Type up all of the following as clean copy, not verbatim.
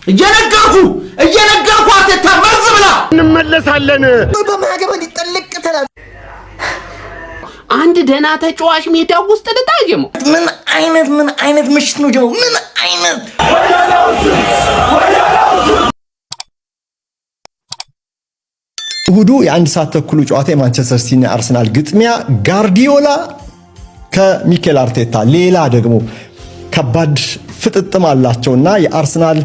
እየነገርኩ አትተመዝ ብላ እንመለሳለን። በማገባ ሊጠልቅ ተላል አንድ ደና ተጫዋች ሜዳ ውስጥ ልታየሙ ምን አይነት ምሽት ነው ጀው ምን አይነት እሁዱ የአንድ ሰዓት ተኩሉ ጨዋታ የማንቸስተር ሲቲና አርሰናል ግጥሚያ ጋርዲዮላ ከሚኬል አርቴታ ሌላ ደግሞ ከባድ ፍጥጥም አላቸውና የአርሰናል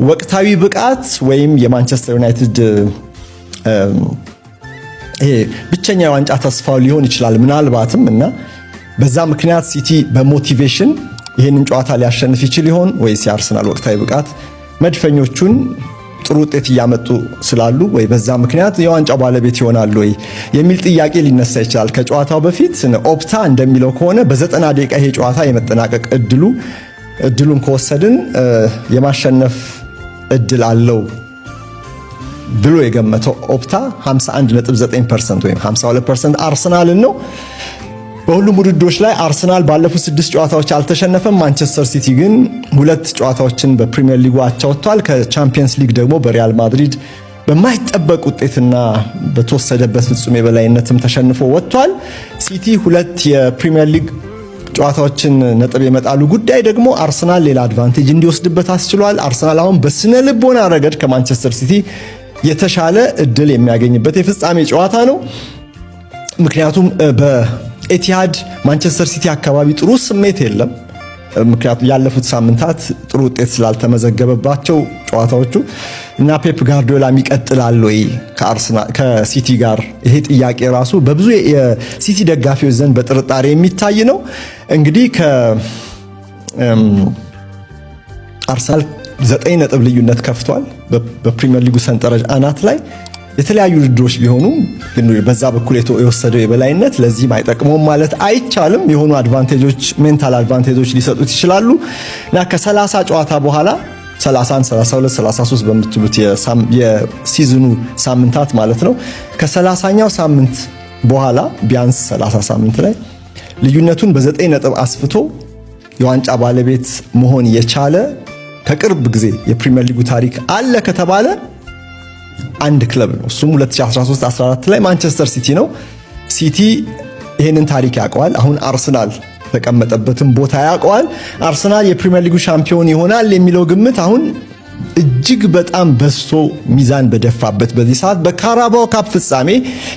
ወቅታዊ ብቃት ወይም የማንቸስተር ዩናይትድ ብቸኛ ዋንጫ ተስፋው ሊሆን ይችላል ምናልባትም እና በዛ ምክንያት ሲቲ በሞቲቬሽን ይሄንን ጨዋታ ሊያሸንፍ ይችል ይሆን ወይስ የአርሰናል ወቅታዊ ብቃት መድፈኞቹን ጥሩ ውጤት ያመጡ ስላሉ ወይ በዛ ምክንያት የዋንጫው ባለቤት ይሆናሉ ወይ የሚል ጥያቄ ሊነሳ ይችላል። ከጨዋታው በፊት ኦፕታ እንደሚለው ከሆነ በ90 ደቂቃ ይሄ ጨዋታ የመጠናቀቅ እድሉን ከወሰድን የማሸነፍ እድል አለው ብሎ የገመተው ኦፕታ 51.9% ወይም 52% አርሰናልን ነው። በሁሉም ውድድሮች ላይ አርሰናል ባለፉት 6 ጨዋታዎች አልተሸነፈም። ማንቸስተር ሲቲ ግን 2 ጨዋታዎችን በፕሪሚየር ሊጉ አቻ ወጥቷል። ከቻምፒየንስ ሊግ ደግሞ በሪያል ማድሪድ በማይጠበቅ ውጤትና በተወሰደበት ፍጹም የበላይነትም ተሸንፎ ወጥቷል። ሲቲ 2 የፕሪሚየር ሊግ ጨዋታዎችን ነጥብ የመጣሉ ጉዳይ ደግሞ አርሰናል ሌላ አድቫንቴጅ እንዲወስድበት አስችሏል። አርሰናል አሁን በስነ ልቦና ረገድ ከማንቸስተር ሲቲ የተሻለ እድል የሚያገኝበት የፍጻሜ ጨዋታ ነው። ምክንያቱም በኤቲሃድ ማንቸስተር ሲቲ አካባቢ ጥሩ ስሜት የለም። ምክንያቱም ያለፉት ሳምንታት ጥሩ ውጤት ስላልተመዘገበባቸው ጨዋታዎቹ እና ፔፕ ጋርዲዮላ ይቀጥላል ወይ ከሲቲ ጋር ይሄ ጥያቄ ራሱ በብዙ የሲቲ ደጋፊዎች ዘንድ በጥርጣሬ የሚታይ ነው። እንግዲህ አርሰናል 9 ነጥብ ልዩነት ከፍቷል በፕሪሚየር ሊጉ ሰንጠረዥ አናት ላይ። የተለያዩ ውድድሮች ቢሆኑ ግን በዛ በኩል የወሰደው የበላይነት ለዚህም አይጠቅመውም ማለት አይቻልም። የሆኑ አድቫንቴጆች ሜንታል አድቫንቴጆች ሊሰጡት ይችላሉ እና ከ30 ጨዋታ በኋላ 31 32 33 በምትሉት የሲዝኑ ሳምንታት ማለት ነው ከ30ኛው ሳምንት በኋላ ቢያንስ 30 ሳምንት ላይ ልዩነቱን በ9 ነጥብ አስፍቶ የዋንጫ ባለቤት መሆን የቻለ ከቅርብ ጊዜ የፕሪሚየር ሊጉ ታሪክ አለ ከተባለ አንድ ክለብ ነው። እሱም 2013-14 ላይ ማንቸስተር ሲቲ ነው። ሲቲ ይሄንን ታሪክ ያውቀዋል። አሁን አርሰናል ተቀመጠበትን ቦታ ያውቀዋል። አርሰናል የፕሪሚየር ሊጉ ሻምፒዮን ይሆናል የሚለው ግምት አሁን እጅግ በጣም በዝቶ ሚዛን በደፋበት በዚህ ሰዓት በካራባኦ ካፕ ፍጻሜ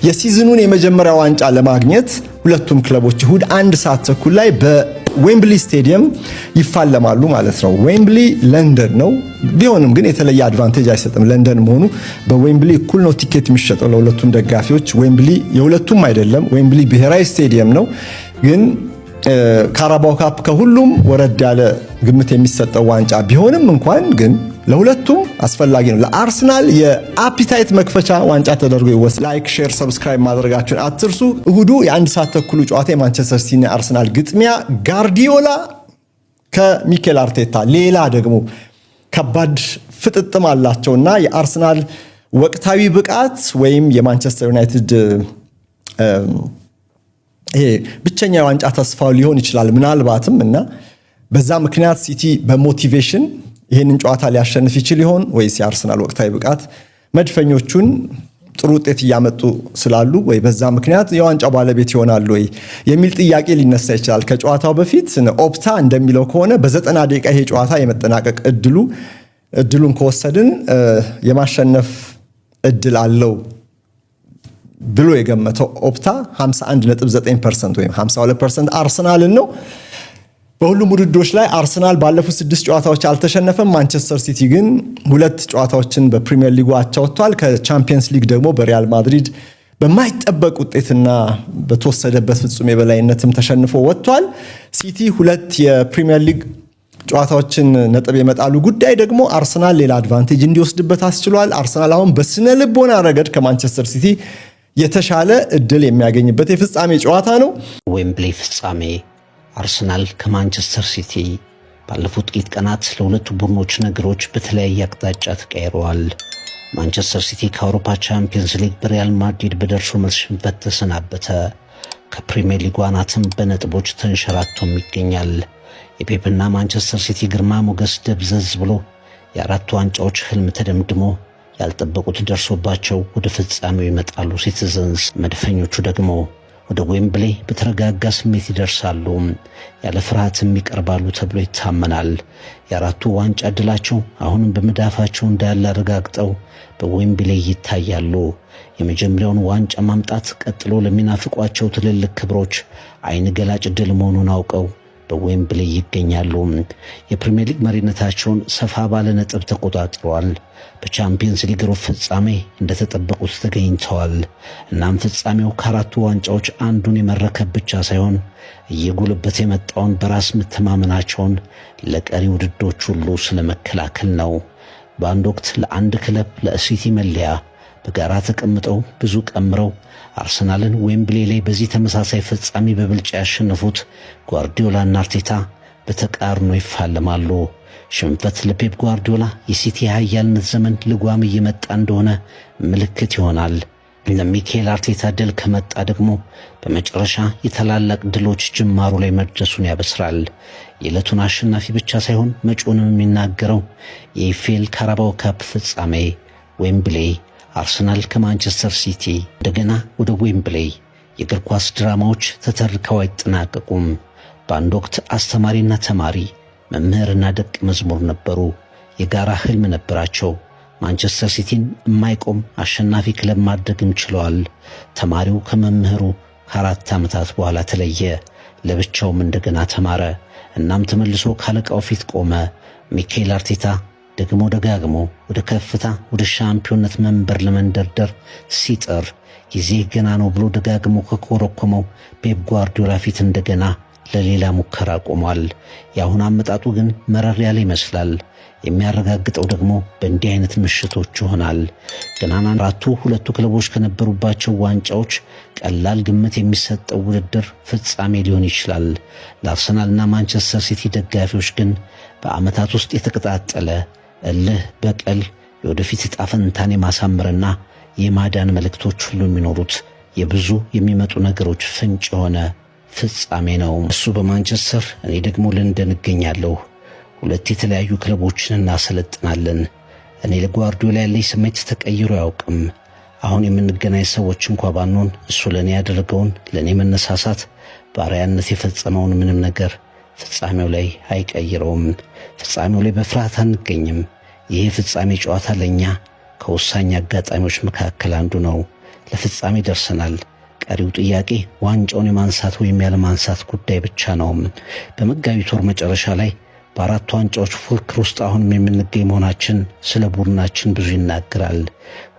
የሲዝኑን የመጀመሪያ ዋንጫ ለማግኘት ሁለቱም ክለቦች እሁድ 1 ሰዓት ተኩል ላይ በዌምብሊ ስቴዲየም ይፋለማሉ ማለት ነው። ዌምብሊ ለንደን ነው። ቢሆንም ግን የተለየ አድቫንቴጅ አይሰጥም። ለንደን መሆኑ በዌምብሊ እኩል ነው ቲኬት የሚሸጠው ለሁለቱም ደጋፊዎች። ዌምብሊ የሁለቱም አይደለም። ዌምብሊ ብሔራዊ ስቴዲየም ነው። ግን ካራባኦ ካፕ ከሁሉም ወረድ ያለ ግምት የሚሰጠው ዋንጫ ቢሆንም እንኳን ግን ለሁለቱም አስፈላጊ ነው። ለአርሰናል የአፒታይት መክፈቻ ዋንጫ ተደርጎ ይወሰዳል። ላይክ፣ ሼር፣ ሰብስክራይብ ማድረጋችሁን አትርሱ። እሁዱ የአንድ ሰዓት ተኩሉ ጨዋታ የማንቸስተር ሲቲና አርሰናል ግጥሚያ ጋርዲዮላ ከሚኬል አርቴታ ሌላ ደግሞ ከባድ ፍጥጥም አላቸውና የአርሰናል ወቅታዊ ብቃት ወይም የማንቸስተር ዩናይትድ ብቸኛ ዋንጫ ተስፋው ሊሆን ይችላል ምናልባትም እና በዛ ምክንያት ሲቲ በሞቲቬሽን ይሄንን ጨዋታ ሊያሸንፍ ይችል ይሆን ወይስ የአርሰናል ወቅታዊ ብቃት መድፈኞቹን ጥሩ ውጤት ያመጡ ስላሉ ወይ በዛ ምክንያት የዋንጫው ባለቤት ይሆናሉ ወይ የሚል ጥያቄ ሊነሳ ይችላል። ከጨዋታው በፊት ኦፕታ እንደሚለው ከሆነ በ90 ደቂቃ ይሄ ጨዋታ የመጠናቀቅ እድሉን ከወሰድን የማሸነፍ እድል አለው ብሎ የገመተው ኦፕታ 51.9% ወይም 52% አርሰናልን ነው። በሁሉም ውድድሮች ላይ አርሰናል ባለፉት 6 ጨዋታዎች አልተሸነፈም። ማንቸስተር ሲቲ ግን 2 ጨዋታዎችን በፕሪሚየር ሊጉ አቻ ወጥቷል። ከቻምፒየንስ ሊግ ደግሞ በሪያል ማድሪድ በማይጠበቅ ውጤትና በተወሰደበት ፍጹም የበላይነትም ተሸንፎ ወጥቷል። ሲቲ 2 የፕሪሚየር ሊግ ጨዋታዎችን ነጥብ የመጣሉ ጉዳይ ደግሞ አርሰናል ሌላ አድቫንቴጅ እንዲወስድበት አስችሏል። አርሰናል አሁን በስነ ልቦና ረገድ ከማንቸስተር ሲቲ የተሻለ እድል የሚያገኝበት የፍጻሜ ጨዋታ ነው። ዌምብሊ ፍጻሜ አርሰናል ከማንቸስተር ሲቲ ባለፉት ጥቂት ቀናት ለሁለቱ ቡድኖች ነገሮች በተለያየ አቅጣጫ ተቀይረዋል። ማንቸስተር ሲቲ ከአውሮፓ ቻምፒየንስ ሊግ በሪያል ማድሪድ በደርሶ መልስ ሽንፈት ተሰናበተ። ከፕሪሚየር ሊጉ አናትም በነጥቦች ተንሸራቶም ይገኛል። የፔፕና ማንቸስተር ሲቲ ግርማ ሞገስ ደብዘዝ ብሎ የአራቱ ዋንጫዎች ህልም ተደምድሞ ያልጠበቁት ደርሶባቸው ወደ ፍጻሜው ይመጣሉ ሲቲዘንስ። መድፈኞቹ ደግሞ ወደ ዌምብሌ በተረጋጋ ስሜት ይደርሳሉ፣ ያለ ፍርሃትም ይቀርባሉ ተብሎ ይታመናል። የአራቱ ዋንጫ ድላቸው አሁንም በመዳፋቸው እንዳለ አረጋግጠው በዌምብሌ ይታያሉ። የመጀመሪያውን ዋንጫ ማምጣት ቀጥሎ ለሚናፍቋቸው ትልልቅ ክብሮች አይን ገላጭ ድል መሆኑን አውቀው በዌምብሌ ይገኛሉ። የፕሪሚየር ሊግ መሪነታቸውን ሰፋ ባለ ነጥብ ተቆጣጥረዋል። በቻምፒየንስ ሊግ ሩብ ፍጻሜ እንደተጠበቁት ተገኝተዋል። እናም ፍጻሜው ከአራቱ ዋንጫዎች አንዱን የመረከብ ብቻ ሳይሆን እየጎለበተ የመጣውን በራስ መተማመናቸውን ለቀሪ ውድዶች ሁሉ ስለመከላከል ነው። በአንድ ወቅት ለአንድ ክለብ ለሲቲ መለያ በጋራ ተቀምጠው ብዙ ቀምረው አርሰናልን ዌምብሌ ላይ በዚህ ተመሳሳይ ፍጻሜ በብልጫ ያሸነፉት ጓርዲዮላና አርቴታ በተቃርኖ ይፋለማሉ። ሽንፈት ለፔፕ ጓርዲዮላ የሲቲ የኃያልነት ዘመን ልጓም እየመጣ እንደሆነ ምልክት ይሆናል። ለሚኬል አርቴታ ድል ከመጣ ደግሞ በመጨረሻ የታላላቅ ድሎች ጅማሩ ላይ መድረሱን ያበስራል። የዕለቱን አሸናፊ ብቻ ሳይሆን መጪውንም የሚናገረው የኢፌል ካራባኦ ካፕ ፍጻሜ ዌምብሌ፣ አርሰናል ከማንቸስተር ሲቲ እንደገና ወደ ዌምብሌ። የእግር ኳስ ድራማዎች ተተርከው አይጠናቀቁም። በአንድ ወቅት አስተማሪና ተማሪ፣ መምህርና ደቀ መዝሙር ነበሩ። የጋራ ህልም ነበራቸው። ማንቸስተር ሲቲን የማይቆም አሸናፊ ክለብ ማድረግም ችለዋል። ተማሪው ከመምህሩ ከ4 ዓመታት በኋላ ተለየ። ለብቻውም እንደገና ተማረ። እናም ተመልሶ ካለቃው ፊት ቆመ። ሚኬል አርቴታ ደግሞ ደጋግሞ ወደ ከፍታ ወደ ሻምፒዮንነት መንበር ለመንደርደር ሲጥር ጊዜ ገና ነው ብሎ ደጋግሞ ከኮረኮመው ፔፕ ጓርዲዮላ ፊት እንደገና ለሌላ ሙከራ ቆሟል። የአሁን አመጣጡ ግን መረር ያለ ይመስላል። የሚያረጋግጠው ደግሞ በእንዲህ አይነት ምሽቶች ይሆናል። ገናና አራቱ ሁለቱ ክለቦች ከነበሩባቸው ዋንጫዎች ቀላል ግምት የሚሰጠው ውድድር ፍጻሜ ሊሆን ይችላል። ለአርሰናልና ማንቸስተር ሲቲ ደጋፊዎች ግን በዓመታት ውስጥ የተቀጣጠለ እልህ፣ በቀል፣ የወደፊት ዕጣ ፈንታን የማሳመርና የማዳን መልእክቶች ሁሉ የሚኖሩት የብዙ የሚመጡ ነገሮች ፍንጭ የሆነ ፍጻሜ ነው። እሱ በማንቸስተር እኔ ደግሞ ለንደን እገኛለሁ። ሁለት የተለያዩ ክለቦችን እናሰለጥናለን። እኔ ለጓርዲዮላ ያለኝ ስሜት ተቀይሮ አያውቅም። አሁን የምንገናኝ ሰዎች እንኳ ባንሆን እሱ ለእኔ ያደረገውን ለእኔ መነሳሳት ባሪያነት የፈጸመውን ምንም ነገር ፍጻሜው ላይ አይቀይረውም። ፍጻሜው ላይ በፍርሃት አንገኝም። ይሄ ፍጻሜ ጨዋታ ለኛ ከወሳኝ አጋጣሚዎች መካከል አንዱ ነው። ለፍጻሜ ደርሰናል። ቀሪው ጥያቄ ዋንጫውን የማንሳት ወይም ያለ ማንሳት ጉዳይ ብቻ ነው። በመጋቢት ወር መጨረሻ ላይ በአራቱ ዋንጫዎች ፉክክር ውስጥ አሁንም የምንገኝ መሆናችን ስለ ቡድናችን ብዙ ይናገራል።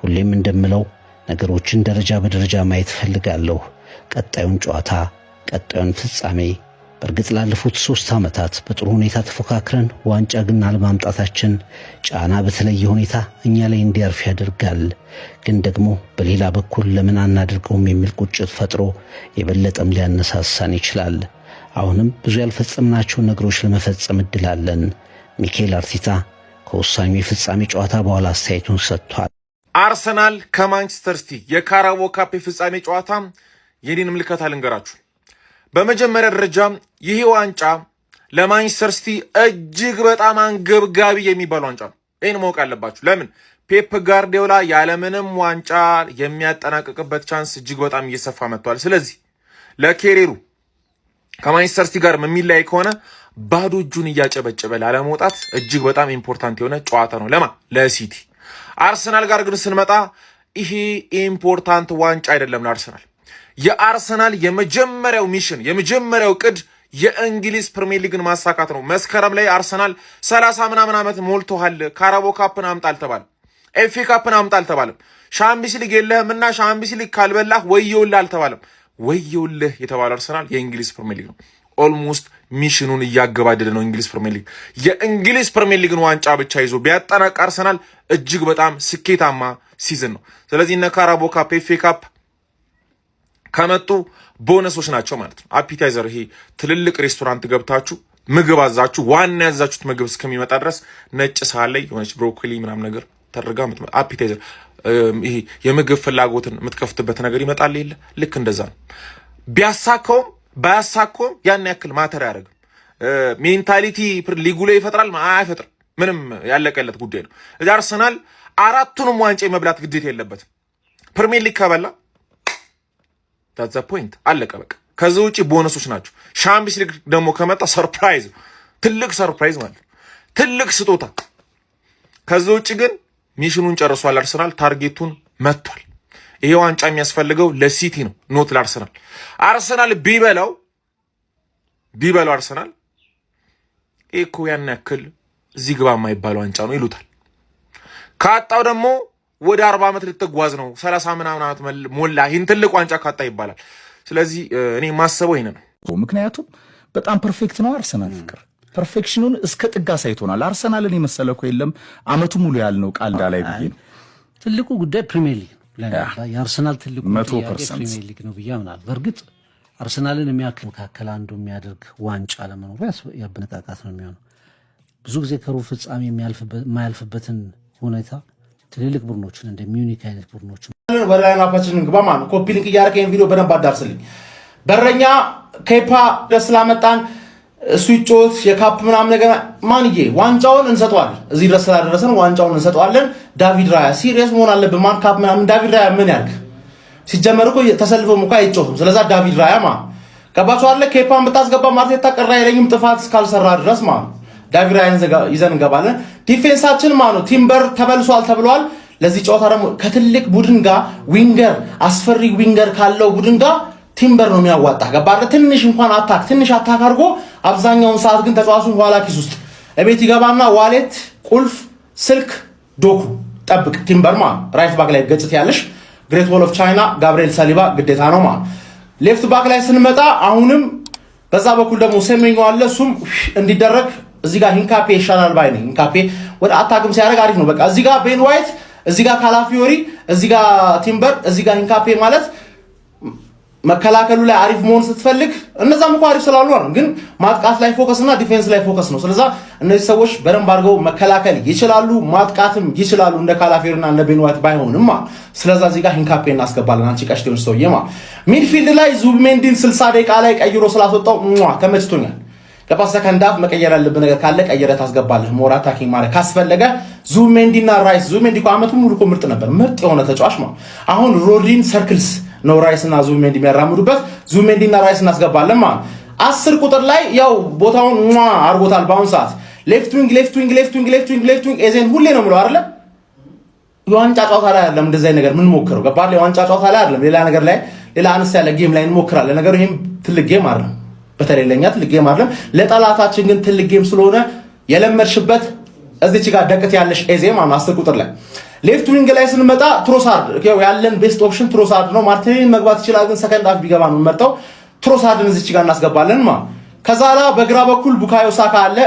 ሁሌም እንደምለው ነገሮችን ደረጃ በደረጃ ማየት ፈልጋለሁ። ቀጣዩን ጨዋታ፣ ቀጣዩን ፍጻሜ። በእርግጥ ላለፉት 3 ዓመታት በጥሩ ሁኔታ ተፎካክረን ዋንጫ ግን አለማምጣታችን ጫና በተለየ ሁኔታ እኛ ላይ እንዲያርፍ ያደርጋል። ግን ደግሞ በሌላ በኩል ለምን አናደርገውም የሚል ቁጭት ፈጥሮ የበለጠም ሊያነሳሳን ይችላል። አሁንም ብዙ ያልፈጸምናቸውን ነገሮች ለመፈጸም እድል አለን። ሚኬል አርቴታ ከወሳኙ የፍጻሜ ጨዋታ በኋላ አስተያየቱን ሰጥቷል። አርሰናል ከማንቸስተር ሲቲ የካራባኦ ካፕ የፍጻሜ ጨዋታ የኔን ምልከታ ልንገራችሁ። በመጀመሪያ ደረጃ ይህ ዋንጫ ለማንቸስተር ሲቲ እጅግ በጣም አንገብጋቢ የሚባል ዋንጫ ነው። ይህን ማወቅ አለባችሁ። ለምን? ፔፕ ጋርዲዮላ ያለምንም ዋንጫ የሚያጠናቅቅበት ቻንስ እጅግ በጣም እየሰፋ መጥቷል። ስለዚህ ለኬሪሩ ከማንቸስተር ሲቲ ጋር የሚለያይ ከሆነ ባዶ እጁን እያጨበጨበ ላለመውጣት እጅግ በጣም ኢምፖርታንት የሆነ ጨዋታ ነው። ለማ ለሲቲ። አርሰናል ጋር ግን ስንመጣ ይሄ ኢምፖርታንት ዋንጫ አይደለም ለአርሰናል። የአርሰናል የመጀመሪያው ሚሽን የመጀመሪያው ቅድ የእንግሊዝ ፕሪሚየር ሊግን ማሳካት ነው። መስከረም ላይ አርሰናል 30 ምናምን ዓመት ሞልቶሃል። ካራባኦ ካፕን አምጣ አልተባለም። ኤፍኤ ካፕን አምጣ አልተባለም። ሻምፒዮንስ ሊግ የለህምና ሻምፒዮንስ ሊግ ካልበላህ ወየውልህ አልተባለም። ወየውልህ የተባለው አርሰናል የእንግሊዝ ፕሪሚየር ሊግ ነው። ኦልሞስት ሚሽኑን እያገባደደ ነው እንግሊዝ ፕሪሚየር ሊግ። የእንግሊዝ ፕሪሚየር ሊግን ዋንጫ ብቻ ይዞ ቢያጠናቅ አርሰናል እጅግ በጣም ስኬታማ ሲዝን ነው። ስለዚህ እነ ካራባኦ ካፕ፣ ኤፍኤ ካፕ ከመጡ ቦነሶች ናቸው ማለት ነው። አፒታይዘር፣ ይሄ ትልልቅ ሬስቶራንት ገብታችሁ ምግብ አዛችሁ ዋና ያዛችሁት ምግብ እስከሚመጣ ድረስ ነጭ ሳህን ላይ የሆነች ብሮኮሊ ምናምን ነገር ተደርጋ አፒታይዘር፣ ይሄ የምግብ ፍላጎትን የምትከፍትበት ነገር ይመጣል የለ። ልክ እንደዛ ነው። ቢያሳካውም ባያሳካውም ያን ያክል ማተር አያደርግም። ሜንታሊቲ ሊጉ ላይ ይፈጥራል አይፈጥርም። ምንም ያለቀለት ጉዳይ ነው። እዚህ አርሰናል አራቱንም ዋንጫ መብላት ግዴታ የለበትም። ፕሪሚየር ሊግ ከበላ that's the point አለቀ በቃ። ከዚህ ውጪ ቦነሶች ናቸው። ሻምፒዮንስ ሊግ ደግሞ ከመጣ ሰርፕራይዝ፣ ትልቅ ሰርፕራይዝ ማለት ነው፣ ትልቅ ስጦታ። ከዚህ ውጪ ግን ሚሽኑን ጨርሷል አርሰናል፣ ታርጌቱን መጥቷል። ይሄ ዋንጫ የሚያስፈልገው ለሲቲ ነው ኖት ለአርሰናል። አርሰናል ቢበላው አርሰናል እኮ ያን ያክል እዚህ ግባ የማይባል ዋንጫ ነው ይሉታል። ካጣው ደግሞ ወደ 40 ዓመት ልትጓዝ ነው 30 ምናምን ዓመት ሞላ ይህን ትልቅ ዋንጫ ካጣ ይባላል። ስለዚህ እኔ ማሰበው ይሄን ነው። ምክንያቱም በጣም ፐርፌክት ነው አርሰናል። ፍቅር ፐርፌክሽኑን እስከ ጥጋ ሳይቶናል። አርሰናልን የመሰለ እኮ የለም አመቱ ሙሉ ያልነው ቃል ዳላይ ብዬ ነው። ትልቁ ጉዳይ ፕሪሚየር ሊግ የአርሰናል ትልቁ 100% ፕሪሚየር ሊግ ነው ብዬ አምናለሁ። በእርግጥ አርሰናልን የሚያክል መካከል አንዱ የሚያደርግ ዋንጫ ለመኖሩ ያበነቃቃት ነው የሚሆነው። ብዙ ጊዜ ከሩብ ፍጻሜ የማያልፍበትን ሁኔታ ትልልቅ ቡድኖችን እንደ ሚዩኒክ አይነት ቡድኖችን ወደ ላይናፓችን እንግባ ማለት ኮፒ ሊንክ እያደረገ ቪዲዮ በደንብ አዳርስልኝ። በረኛ ኬፓ ደስ ስላመጣን እሱ ይጮት የካፕ ምናምን ነገር ማንዬ ዋንጫውን እንሰጠዋለን። እዚህ ድረስ ስላደረሰን ዋንጫውን እንሰጠዋለን። ዳቪድ ራያ ሲሪየስ መሆን አለብን። ማን ካፕ ምናምን ዳቪድ ራያ ምን ያርግ? ሲጀመር እኮ ተሰልፎም እኮ አይጮትም። ስለዛ ዳቪድ ራያ ገባችሁ አለ ኬፓን ብታስገባ ማርቴታ ቀራ አይለኝም ጥፋት እስካልሰራ ድረስ ዳቪድ ራያን ይዘን እንገባለን። ዲፌንሳችን ነው ቲምበር ተበልሷል ተብሏል። ለዚህ ጨዋታ ደግሞ ከትልቅ ቡድን ጋር ዊንገር አስፈሪ ዊንገር ካለው ቡድን ጋር ቲምበር ነው የሚያዋጣ። ገባለ ትንሽ እንኳን ትንሽ አታክ አድርጎ አብዛኛውን ሰዓት ግን ተጫዋቹን ኋላ ኪስ ውስጥ እቤት ይገባና ዋሌት፣ ቁልፍ፣ ስልክ፣ ዶኩ ጠብቅ። ቲምበር ራይት ባክ ላይ ገጭት ያለሽ ግሬት ዎል ኦፍ ቻይና ጋብሪኤል ሳሊባ ግዴታ ነው ሌፍት ባክ ላይ ስንመጣ አሁንም በዛ በኩል ደግሞ ሰሜኞ አለ። እሱም እንዲደረግ እዚህ ጋር ሂንካፔ ይሻላል ባይ ነኝ። ሂንካፔ ወደ አታክም ሲያደርግ አሪፍ ነው። በቃ እዚህ ጋር ቤን ዋይት፣ እዚህ ጋር ካላፊዮሪ፣ እዚህ ጋር ቲምበር፣ እዚህ ጋር ሂንካፔ ማለት መከላከሉ ላይ አሪፍ መሆን ስትፈልግ እነዛም እኮ አሪፍ ስላሉ ነው፣ ግን ማጥቃት ላይ ፎከስ እና ዲፌንስ ላይ ፎከስ ነው። ስለዚህ እነዚህ ሰዎች በደንብ አድርገው መከላከል ይችላሉ፣ ማጥቃትም ይችላሉ እንደ ካላፊዮሪና እንደ ቤን ዋይት ባይሆንም ስለዚህ እዚህ ጋር ሂንካፔ እናስገባለን። አንቺ ቀሽቴውን ሰውዬ ሚድፊልድ ላይ ዙቢሜንዲን 60 ደቂቃ ላይ ቀይሮ ስላስወጣው ተመችቶኛል። ለፓስ ሰከንድ አፍ መቀየር ያለብን ነገር ካለ ቀየረ ታስገባለህ። ሞር አታኪንግ ማለት ካስፈለገ ዙቢሜንዲና ራይስ ዙቢሜንዲ እኮ አመቱን ሙሉ እኮ ምርጥ ነበር፣ ምርጥ የሆነ ተጫዋች አሁን ሮድሪን ሰርክልስ ነው ራይስ እና ዙቢሜንዲ የሚያራምዱበት። ዙቢሜንዲና ራይስ እናስገባለን 10 ቁጥር ላይ ያው ቦታውን አርጎታል። በአሁን ሰዓት ሌፍት ዊንግ ኤዜን ሁሌ ነው የምለው አይደለ? የዋንጫ ጨዋታ ላይ አይደለም እንደዚህ ነገር ምን ሞክረው ገባለ። የዋንጫ ጨዋታ ላይ አይደለም ሌላ ነገር ላይ ሌላ አነስ ያለ ጌም ላይ እንሞክራለን። ነገሩ ይሄም ትልቅ ጌም አይደለም፣ በተለይ ለኛ ትልቅ ጌም አይደለም። ለጠላታችን ግን ትልቅ ጌም ስለሆነ የለመድሽበት እዚች ጋር ደቅት ያለሽ ኤዜ 10 ቁጥር ላይ ሌፍት ዊንግ ላይ ስንመጣ ትሮሳርድ ያለን ቤስት ኦፕሽን ትሮሳርድ ነው። ማርቲኔሊ መግባት ይችላል፣ ግን ሰከንድ አፍ ቢገባ ነው የምመርጠው። ትሮሳርድን እዚች ጋር እናስገባለን ከዛላ በግራ በኩል ቡካዮ ሳካ አለ።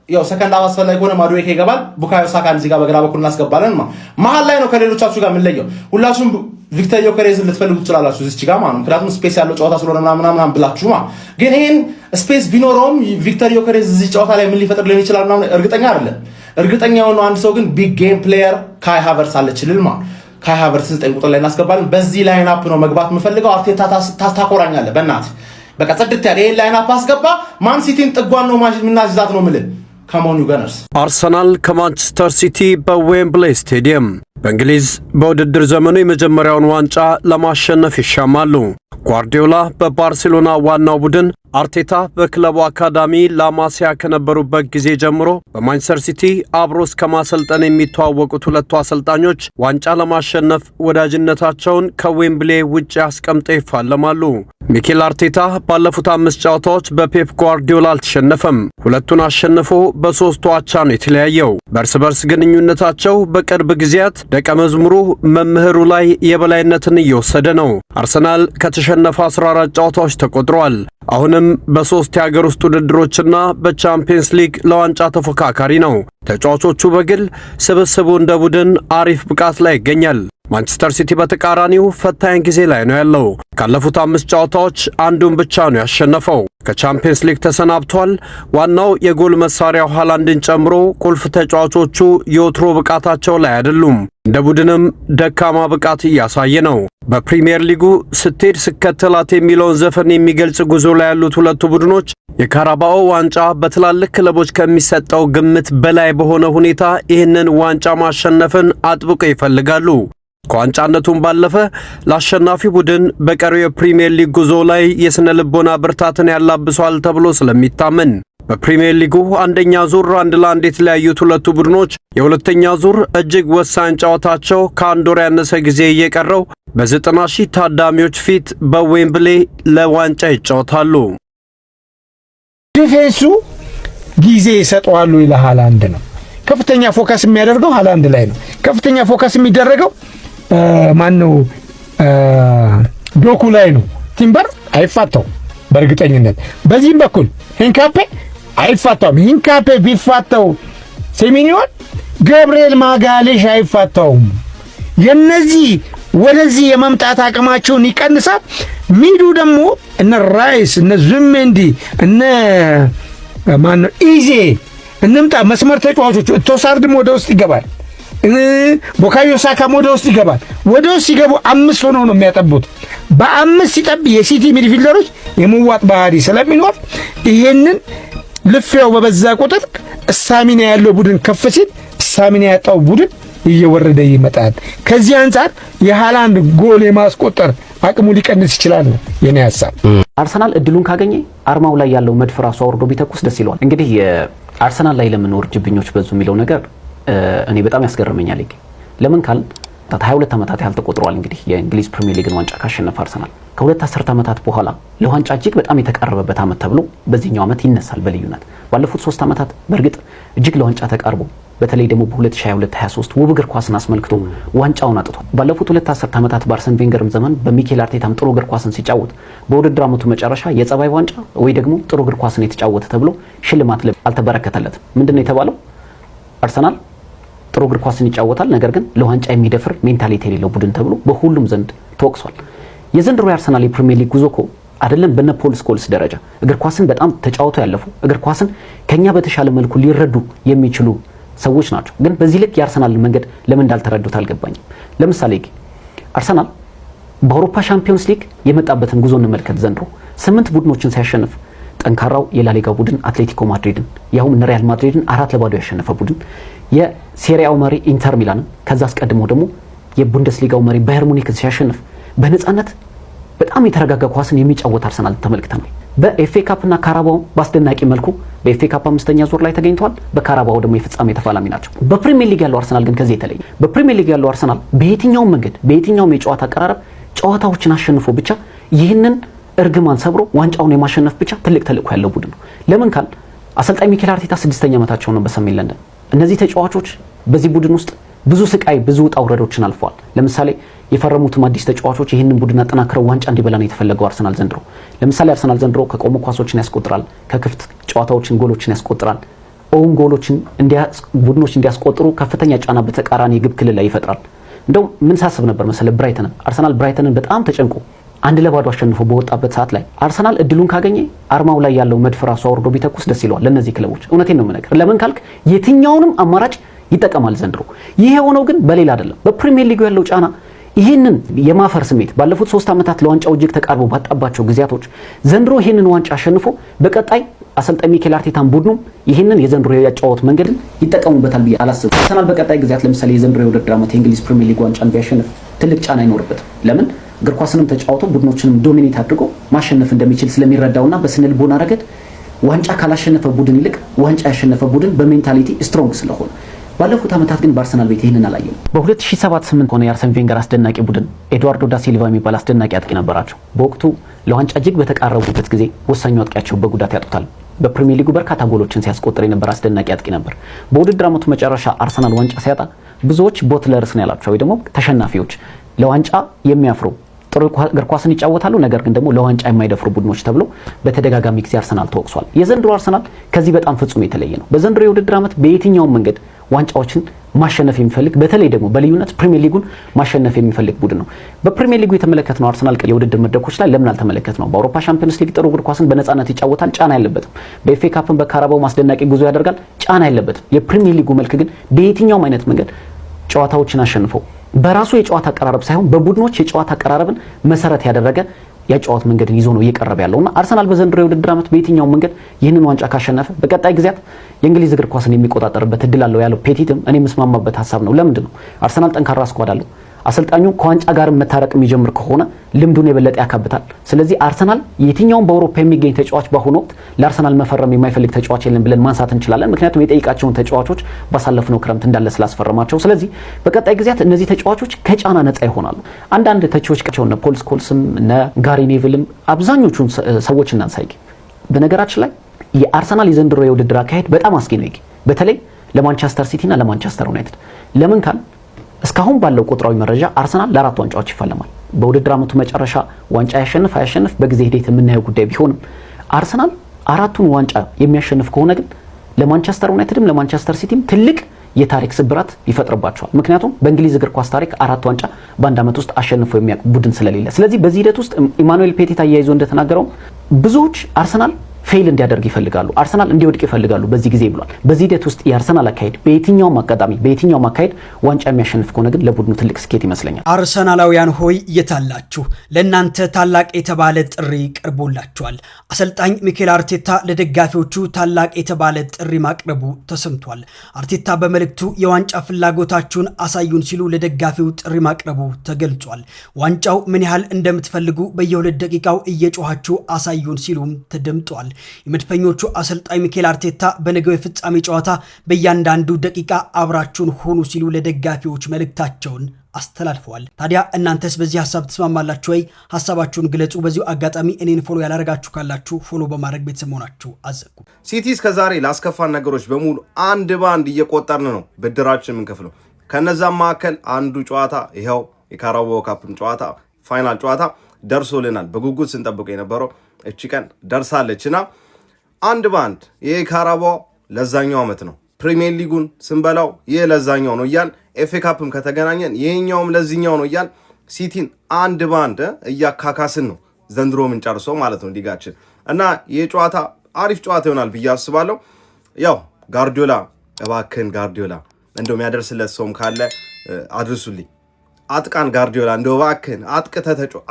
ያው ሰከንድ አፍ አስፈላጊ ሆነ ማዱዌኬ ይገባል። ቡካዮ ሳካን እዚህ ጋር በግራ በኩል እናስገባለን መሀል ላይ ነው ከሌሎቻችሁ ጋር የምንለየው። ሁላችሁም ቪክተር ዮከሬዝን ልትፈልጉ ትችላላችሁ እዚች ጋር ምክንያቱም ስፔስ ያለው ጨዋታ ስለሆነ ምናምን ብላችሁ ግን ይሄን ስፔስ ቢኖረውም ቪክተር ዮከሬዝ እዚህ ጨዋታ ላይ ምን ሊፈጥርልን ይችላል እርግጠኛ አይደለም። እርግጠኛ የሆነው አንድ ሰው ግን ቢግ ጌም ፕሌየር ካይ ሃቨርትስ አለችልል ካይ ሃቨርትስ 9 ቁጥር ላይ እናስገባለን። በዚህ ላይን አፕ ነው መግባት የምፈልገው። አርቴታ ታኮራኛለህ በእናትህ በቃ ጽድት ያለ ይሄን ላይን አፕ አስገባ። ማን ሲቲን ጥጓን ነው ምናዝዛት ነው የምልህ። ካሞን ዩጋነርስ አርሰናል ከማንቸስተር ሲቲ በዌምብሌይ ስቴዲየም በእንግሊዝ በውድድር ዘመኑ የመጀመሪያውን ዋንጫ ለማሸነፍ ይሻማሉ። ጓርዲዮላ በባርሴሎና ዋናው ቡድን፣ አርቴታ በክለቡ አካዳሚ ላማሲያ ከነበሩበት ጊዜ ጀምሮ በማንቸስተር ሲቲ አብሮ እስከ ማሰልጠን የሚተዋወቁት ሁለቱ አሰልጣኞች ዋንጫ ለማሸነፍ ወዳጅነታቸውን ከዌምብሌይ ውጭ አስቀምጠው ይፋለማሉ። ሚኬል አርቴታ ባለፉት 5 ጨዋታዎች በፔፕ ጓርዲዮላ አልተሸነፈም። ሁለቱን አሸንፎ በ3 አቻ ነው የተለያየው። በእርስ በርስ ግንኙነታቸው በቅርብ ጊዜያት ደቀ መዝሙሩ መምህሩ ላይ የበላይነትን እየወሰደ ነው። አርሰናል ከተሸነፈ 14 ጨዋታዎች ተቆጥረዋል። አሁንም በ3 የሀገር ውስጥ ውድድሮችና በቻምፒየንስ ሊግ ለዋንጫ ተፎካካሪ ነው። ተጫዋቾቹ በግል ስብስቡ እንደ ቡድን አሪፍ ብቃት ላይ ይገኛል። ማንቸስተር ሲቲ በተቃራኒው ፈታኝ ጊዜ ላይ ነው ያለው። ካለፉት 5 ጨዋታዎች አንዱን ብቻ ነው ያሸነፈው። ከቻምፒየንስ ሊግ ተሰናብቷል። ዋናው የጎል መሳሪያው ሃላንድን ጨምሮ ቁልፍ ተጫዋቾቹ የወትሮ ብቃታቸው ላይ አይደሉም። እንደ ቡድንም ደካማ ብቃት እያሳየ ነው። በፕሪሚየር ሊጉ ስትሄድ ስከተላት የሚለውን ዘፈን የሚገልጽ ጉዞ ላይ ያሉት ሁለቱ ቡድኖች የካራባኦ ዋንጫ በትላልቅ ክለቦች ከሚሰጠው ግምት በላይ በሆነ ሁኔታ ይህንን ዋንጫ ማሸነፍን አጥብቀው ይፈልጋሉ። ከዋንጫነቱም ባለፈ ለአሸናፊ ቡድን በቀሪው የፕሪሚየር ሊግ ጉዞ ላይ የስነ ልቦና ብርታትን ያላብሷል ተብሎ ስለሚታመን በፕሪሚየር ሊጉ አንደኛ ዙር 1-1 የተለያዩት ሁለቱ ቡድኖች የሁለተኛ ዙር እጅግ ወሳኝ ጨዋታቸው ከአንድ ወር ያነሰ ጊዜ እየቀረው በ90,000 ታዳሚዎች ፊት በዌምብሌ ለዋንጫ ይጫወታሉ። ዲፌንሱ ጊዜ ይሰጠዋል ለሃላንድ ነው። ከፍተኛ ፎከስ የሚያደርገው ሃላንድ ላይ ነው። ከፍተኛ ፎከስ የሚደረገው ማነው ዶኩ ላይ ነው። ቲምበር አይፋታው በእርግጠኝነት። በዚህም በኩል ሂንካፔ አይፋታውም። ሂንካፔ ቢፋታው ሴሚኒዮን ገብርኤል ማጋሌሽ አይፋታውም። የነዚህ ወደዚህ የመምጣት አቅማቸውን ይቀንሳል። ሚዱ ደግሞ እነ ራይስ እነ ዙሜንዲ እነ ማነው ኢዜ እንምጣ መስመር ተጫዋቾች ቶሳርድም ወደ ውስጥ ይገባል። ቡካዮ ሳካም ወደ ውስጥ ይገባል። ወደ ውስጥ ሲገቡ 5 ሆነው ነው የሚያጠቡት። በ5 ሲጠብ የሲቲ ሚድፊልደሮች የመዋጥ ባህሪ ስለሚኖር ይሄንን ልፊያው በበዛ ቁጥር ስታሚና ያለው ቡድን ከፍ ሲል ስታሚና ያጣው ቡድን እየወረደ ይመጣል። ከዚህ አንፃር የሃላንድ ጎል የማስቆጠር አቅሙ ሊቀንስ ይችላል ነው የኔ ሐሳብ። አርሰናል እድሉን ካገኘ አርማው ላይ ያለው መድፍ ራሱ አውርዶ ቢተኩስ ደስ ይለዋል። እንግዲህ አርሰናል ላይ ለምን ወርጅብኞች በዙ የሚለው ነገር እኔ በጣም ያስገርመኛል። ለምን ካል 22 ዓመታት ያህል ተቆጥሯል። እንግዲህ የእንግሊዝ ፕሪሚየር ሊግን ዋንጫ ካሸነፈ አርሰናል ከሁለት አስርት ዓመታት በኋላ ለዋንጫ እጅግ በጣም የተቃረበበት ዓመት ተብሎ በዚህኛው ዓመት ይነሳል በልዩነት። ባለፉት 3 ዓመታት በእርግጥ እጅግ ለዋንጫ ተቃርቦ በተለይ ደግሞ በ2022-23 ውብ እግር ኳስን አስመልክቶ ዋንጫውን አጥቷል። ባለፉት 2 አስርት ዓመታት በአርሰን ቬንገርም ዘመን በሚኬል አርቴታም ጥሩ እግር ኳስን ሲጫወት በውድድር ዓመቱ መጨረሻ የጸባይ ዋንጫ ወይ ደግሞ ጥሩ እግር ኳስን የተጫወተ ተብሎ ሽልማት አልተበረከተለትም። ምንድነው የተባለው? አርሰናል ጥሩ እግር ኳስን ይጫወታል፣ ነገር ግን ለዋንጫ የሚደፍር ሜንታሊቲ የሌለው ቡድን ተብሎ በሁሉም ዘንድ ተወቅሷል። የዘንድሮ የአርሰናል የፕሪሚየር ሊግ ጉዞ እኮ አይደለም በነ ፖል ስኮልስ ደረጃ እግር ኳስን በጣም ተጫውተው ያለፉ እግር ኳስን ከኛ በተሻለ መልኩ ሊረዱ የሚችሉ ሰዎች ናቸው። ግን በዚህ ልክ የአርሰናል መንገድ ለምን እንዳልተረዱት አልገባኝም። ለምሳሌ አርሰናል በአውሮፓ ሻምፒዮንስ ሊግ የመጣበትን ጉዞ እንመልከት። ዘንድሮ 8 ቡድኖችን ሲያሸንፍ ጠንካራው የላሊጋ ቡድን አትሌቲኮ ማድሪድን ያውም ሪያል ማድሪድን 4-0 ያሸነፈ ቡድን፣ የሴሪያው መሪ ኢንተር ሚላንን ከዛ አስቀድሞ ደግሞ የቡንደስሊጋው መሪ ባየር ሙኒክን ሲያሸንፍ በነፃነት በጣም የተረጋጋ ኳስን የሚጫወት አርሰናል ተመልክተናል። በኤፍኤ ካፕ እና ካራባው በአስደናቂ መልኩ በኤፍኤ ካፕ 5ኛ ዙር ላይ ተገኝተዋል። በካራባው ደግሞ የፍጻሜ ተፋላሚ ናቸው። በፕሪሚየር ሊግ ያለው አርሰናል ግን ከዚህ የተለየ። በፕሪሚየር ሊግ ያለው አርሰናል በየትኛውም መንገድ በየትኛውም የጨዋታ አቀራረብ ጨዋታዎችን አሸንፎ ብቻ ይህንን እርግማን ሰብሮ ዋንጫውን የማሸነፍ ብቻ ትልቅ ተልዕኮ ያለው ቡድን ነው። ለምን ካል አሰልጣኝ ሚኬል አርቴታ 6ኛ ዓመታቸው ነው በሰሜን ለንደን። እነዚህ ተጫዋቾች በዚህ ቡድን ውስጥ ብዙ ስቃይ ብዙ ውጣ ውረዶችን አልፈዋል። ለምሳሌ የፈረሙትም አዲስ ተጫዋቾች ይህንን ቡድን አጠናክረው ዋንጫ እንዲበላ ነው የተፈለገው አርሰናል ዘንድሮ። ለምሳሌ አርሰናል ዘንድሮ ከቆሙ ኳሶችን ያስቆጥራል፣ ከክፍት ጨዋታዎችን ጎሎችን ያስቆጥራል፣ ኦውን ጎሎችን ቡድኖች እንዲያስቆጥሩ ከፍተኛ ጫና በተቃራኒ የግብ ክልል ላይ ይፈጥራል። እንደው ምን ሳስብ ነበር መሰለ ብራይተንን አርሰናል ብራይተንን በጣም ተጨንቆ 1-0 አሸንፎ በወጣበት ሰዓት ላይ አርሰናል እድሉን ካገኘ አርማው ላይ ያለው መድፍ ራሱ አውርዶ ቢተኩስ ደስ ይለዋል ለነዚህ ክለቦች። እውነቴን ነው የምነግርህ። ለምን ካልክ የትኛውንም አማራጭ ይጠቀማል ዘንድሮ። ይሄ ሆነው ግን በሌላ አይደለም። በፕሪሚየር ሊጉ ያለው ጫና ይህንን የማፈር ስሜት ባለፉት 3 ዓመታት ለዋንጫው እጅግ ተቃርቦ ባጣባቸው ጊዜያቶች ዘንድሮ ይህንን ዋንጫ አሸንፎ በቀጣይ አሰልጣኝ ሚኬል አርቴታም ቡድኑ ይህንን የዘንድሮ ያጫወት መንገድን ይጠቀሙበታል ብዬ አላስብም። አርሰናል በቀጣይ ጊዜያት ለምሳሌ የዘንድሮ የውድድር ዓመት የእንግሊዝ ፕሪሚየር ሊግ ዋንጫን ቢያሸንፍ ትልቅ ጫና አይኖርበትም። ለምን? እግር ኳስንም ተጫውቶ ቡድኖችንም ዶሚኔት አድርጎ ማሸነፍ እንደሚችል ስለሚረዳውና በስነ ልቦና ረገድ ዋንጫ ካላሸነፈ ቡድን ይልቅ ዋንጫ ያሸነፈ ቡድን በሜንታሊቲ ስትሮንግ ስለሆነ ባለፉት ዓመታት ግን በአርሰናል ቤት ይህንን አላየም። በ2007-8 ሆነ የአርሰን ቬንገር አስደናቂ ቡድን ኤድዋርዶ ዳ ሲልቫ የሚባል አስደናቂ አጥቂ ነበራቸው። በወቅቱ ለዋንጫ እጅግ በተቃረቡበት ጊዜ ወሳኙ አጥቂያቸው በጉዳት ያጡታል። በፕሪሚየር ሊጉ በርካታ ጎሎችን ሲያስቆጥር የነበረ አስደናቂ አጥቂ ነበር። በውድድር ዓመቱ መጨረሻ አርሰናል ዋንጫ ሲያጣ ብዙዎች ቦትለርስ ነው ያላቸው ወይ ደግሞ ተሸናፊዎች ለዋንጫ የሚያፍሩ ጥሩ እግር ኳስን ይጫወታሉ፣ ነገር ግን ደግሞ ለዋንጫ የማይደፍሩ ቡድኖች ተብሎ በተደጋጋሚ ጊዜ አርሰናል ተወቅሷል። የዘንድሮ አርሰናል ከዚህ በጣም ፍጹም የተለየ ነው። በዘንድሮ የውድድር ዓመት በየትኛውም መንገድ ዋንጫዎችን ማሸነፍ የሚፈልግ በተለይ ደግሞ በልዩነት ፕሪሚየር ሊጉን ማሸነፍ የሚፈልግ ቡድን ነው። በፕሪሚየር ሊጉ የተመለከትነው አርሰናል የውድድር መድረኮች ላይ ለምን አልተመለከትነው? በአውሮፓ ሻምፒዮንስ ሊግ ጥሩ እግር ኳስን በነፃነት ይጫወታል፣ ጫና የለበትም። በኤፍኤ ካፕን በካራባው ማስደናቂ ጉዞ ያደርጋል፣ ጫና የለበትም። የፕሪሚየር ሊጉ መልክ ግን በየትኛውም አይነት መንገድ ጨዋታዎችን አሸንፈው በራሱ የጨዋታ አቀራረብ ሳይሆን በቡድኖች የጨዋታ አቀራረብን መሰረት ያደረገ የጨዋታ መንገድን ይዞ ነው እየቀረበ ያለውና አርሰናል በዘንድሮ የውድድር ዓመት በየትኛውም መንገድ ይህንን ዋንጫ ካሸነፈ በቀጣይ ጊዜያት የእንግሊዝ እግር ኳስን የሚቆጣጠርበት እድል አለው ያለው ፔቲትም እኔ መስማማበት ሀሳብ ነው። ለምንድን ነው አርሰናል ጠንካራ ስኳድ አለው። አሰልጣኙ ከዋንጫ ጋር መታረቅ የሚጀምር ከሆነ ልምዱን የበለጠ ያካብታል። ስለዚህ አርሰናል የትኛውም በአውሮፓ የሚገኝ ተጫዋች በአሁኑ ወቅት ለአርሰናል መፈረም የማይፈልግ ተጫዋች የለም ብለን ማንሳት እንችላለን። ምክንያቱም የጠይቃቸውን ተጫዋቾች ባሳለፍነው ክረምት እንዳለ ስላስፈረማቸው። ስለዚህ በቀጣይ ጊዜያት እነዚህ ተጫዋቾች ከጫና ነፃ ይሆናሉ። አንዳንድ ተቺዎች እነ ፖል ስኮልስም እነ ጋሪ ኔቭልም አብዛኞቹን ሰዎች እናንሳይቅ። በነገራችን ላይ የአርሰናል የዘንድሮ የውድድር አካሄድ በጣም አስጊ ነው። በተለይ ለማንቸስተር ሲቲ እና ለማንቸስተር ዩናይትድ ለምን ካል እስካሁን ባለው ቁጥራዊ መረጃ አርሰናል ለ4 ዋንጫዎች ይፋለማል። በውድድር ዓመቱ መጨረሻ ዋንጫ ያሸንፍ በጊዜ ሂደት የምናየው ጉዳይ ቢሆንም አርሰናል 4ቱን ዋንጫ የሚያሸንፍ ከሆነ ግን ለማንቸስተር ዩናይትድም ለማንቸስተር ሲቲም ትልቅ የታሪክ ስብራት ይፈጥርባቸዋል። ምክንያቱም በእንግሊዝ እግር ኳስ ታሪክ 4 ዋንጫ በአንድ ዓመት ውስጥ አሸንፎ የሚያውቅ ቡድን ስለሌለ። ስለዚህ በዚህ ሂደት ውስጥ ኢማኑኤል ፔቲት አያይዞ እንደተናገረው ብዙዎች አርሰናል ፌል እንዲያደርግ ይፈልጋሉ፣ አርሰናል እንዲወድቅ ይፈልጋሉ በዚህ ጊዜ ብሏል። በዚህ ሂደት ውስጥ የአርሰናል አካሄድ በየትኛውም አጋጣሚ በየትኛውም አካሄድ ዋንጫ የሚያሸንፍ ከሆነ ግን ለቡድኑ ትልቅ ስኬት ይመስለኛል። አርሰናላውያን ሆይ የታላችሁ ለእናንተ ታላቅ የተባለ ጥሪ ቀርቦላችኋል። አሰልጣኝ ሚኬል አርቴታ ለደጋፊዎቹ ታላቅ የተባለ ጥሪ ማቅረቡ ተሰምቷል። አርቴታ በመልእክቱ የዋንጫ ፍላጎታችሁን አሳዩን ሲሉ ለደጋፊው ጥሪ ማቅረቡ ተገልጿል። ዋንጫው ምን ያህል እንደምትፈልጉ በየ2 ደቂቃው እየጮኋችሁ አሳዩን ሲሉም ተደምጧል። የመድፈኞቹ አሰልጣኝ ሚኬል አርቴታ በነገው የፍጻሜ ጨዋታ በእያንዳንዱ ደቂቃ አብራችሁን ሆኑ ሲሉ ለደጋፊዎች መልእክታቸውን አስተላልፈዋል። ታዲያ እናንተስ በዚህ ሐሳብ ተስማማላችሁ ወይ? ሐሳባችሁን ግለጹ። በዚሁ አጋጣሚ እኔን ፎሎ ያላረጋችሁ ካላችሁ ፎሎ በማድረግ ቤተሰብ መሆናችሁ አዘጉ። ሲቲ እስከዛሬ ላስከፋን ነገሮች በሙሉ አንድ ባንድ እየቆጠርን ነው ብድራችን የምንከፍለው። ከነዛም መካከል አንዱ ጨዋታ ይኸው የካራባኦ ካፕም ጨዋታ ፋይናል ጨዋታ ደርሶልናል። በጉጉት ስንጠብቀው የነበረው እቺ ቀን ደርሳለችና አንድ ባንድ ይሄ ካራባኦ ለዛኛው ዓመት ነው። ፕሪሚየር ሊጉን ስንበላው ይሄ ለዛኛው ነው እያል ኤፍኤ ካፕም ከተገናኘን ይሄኛውም ለዚህኛው ነው እያል ሲቲን አንድ ባንድ እያካካስን ነው ዘንድሮ ምን ጨርሶ ማለት ነው ሊጋችን እና ይሄ ጨዋታ አሪፍ ጨዋታ ይሆናል ብዬ አስባለሁ። ያው ጋርዲዮላ እባክህን ጋርዲዮላ እንደው የሚያደርስለት ሰውም ካለ አድርሱልኝ። አጥቃን ጋርዲዮላ እንደው እባክህን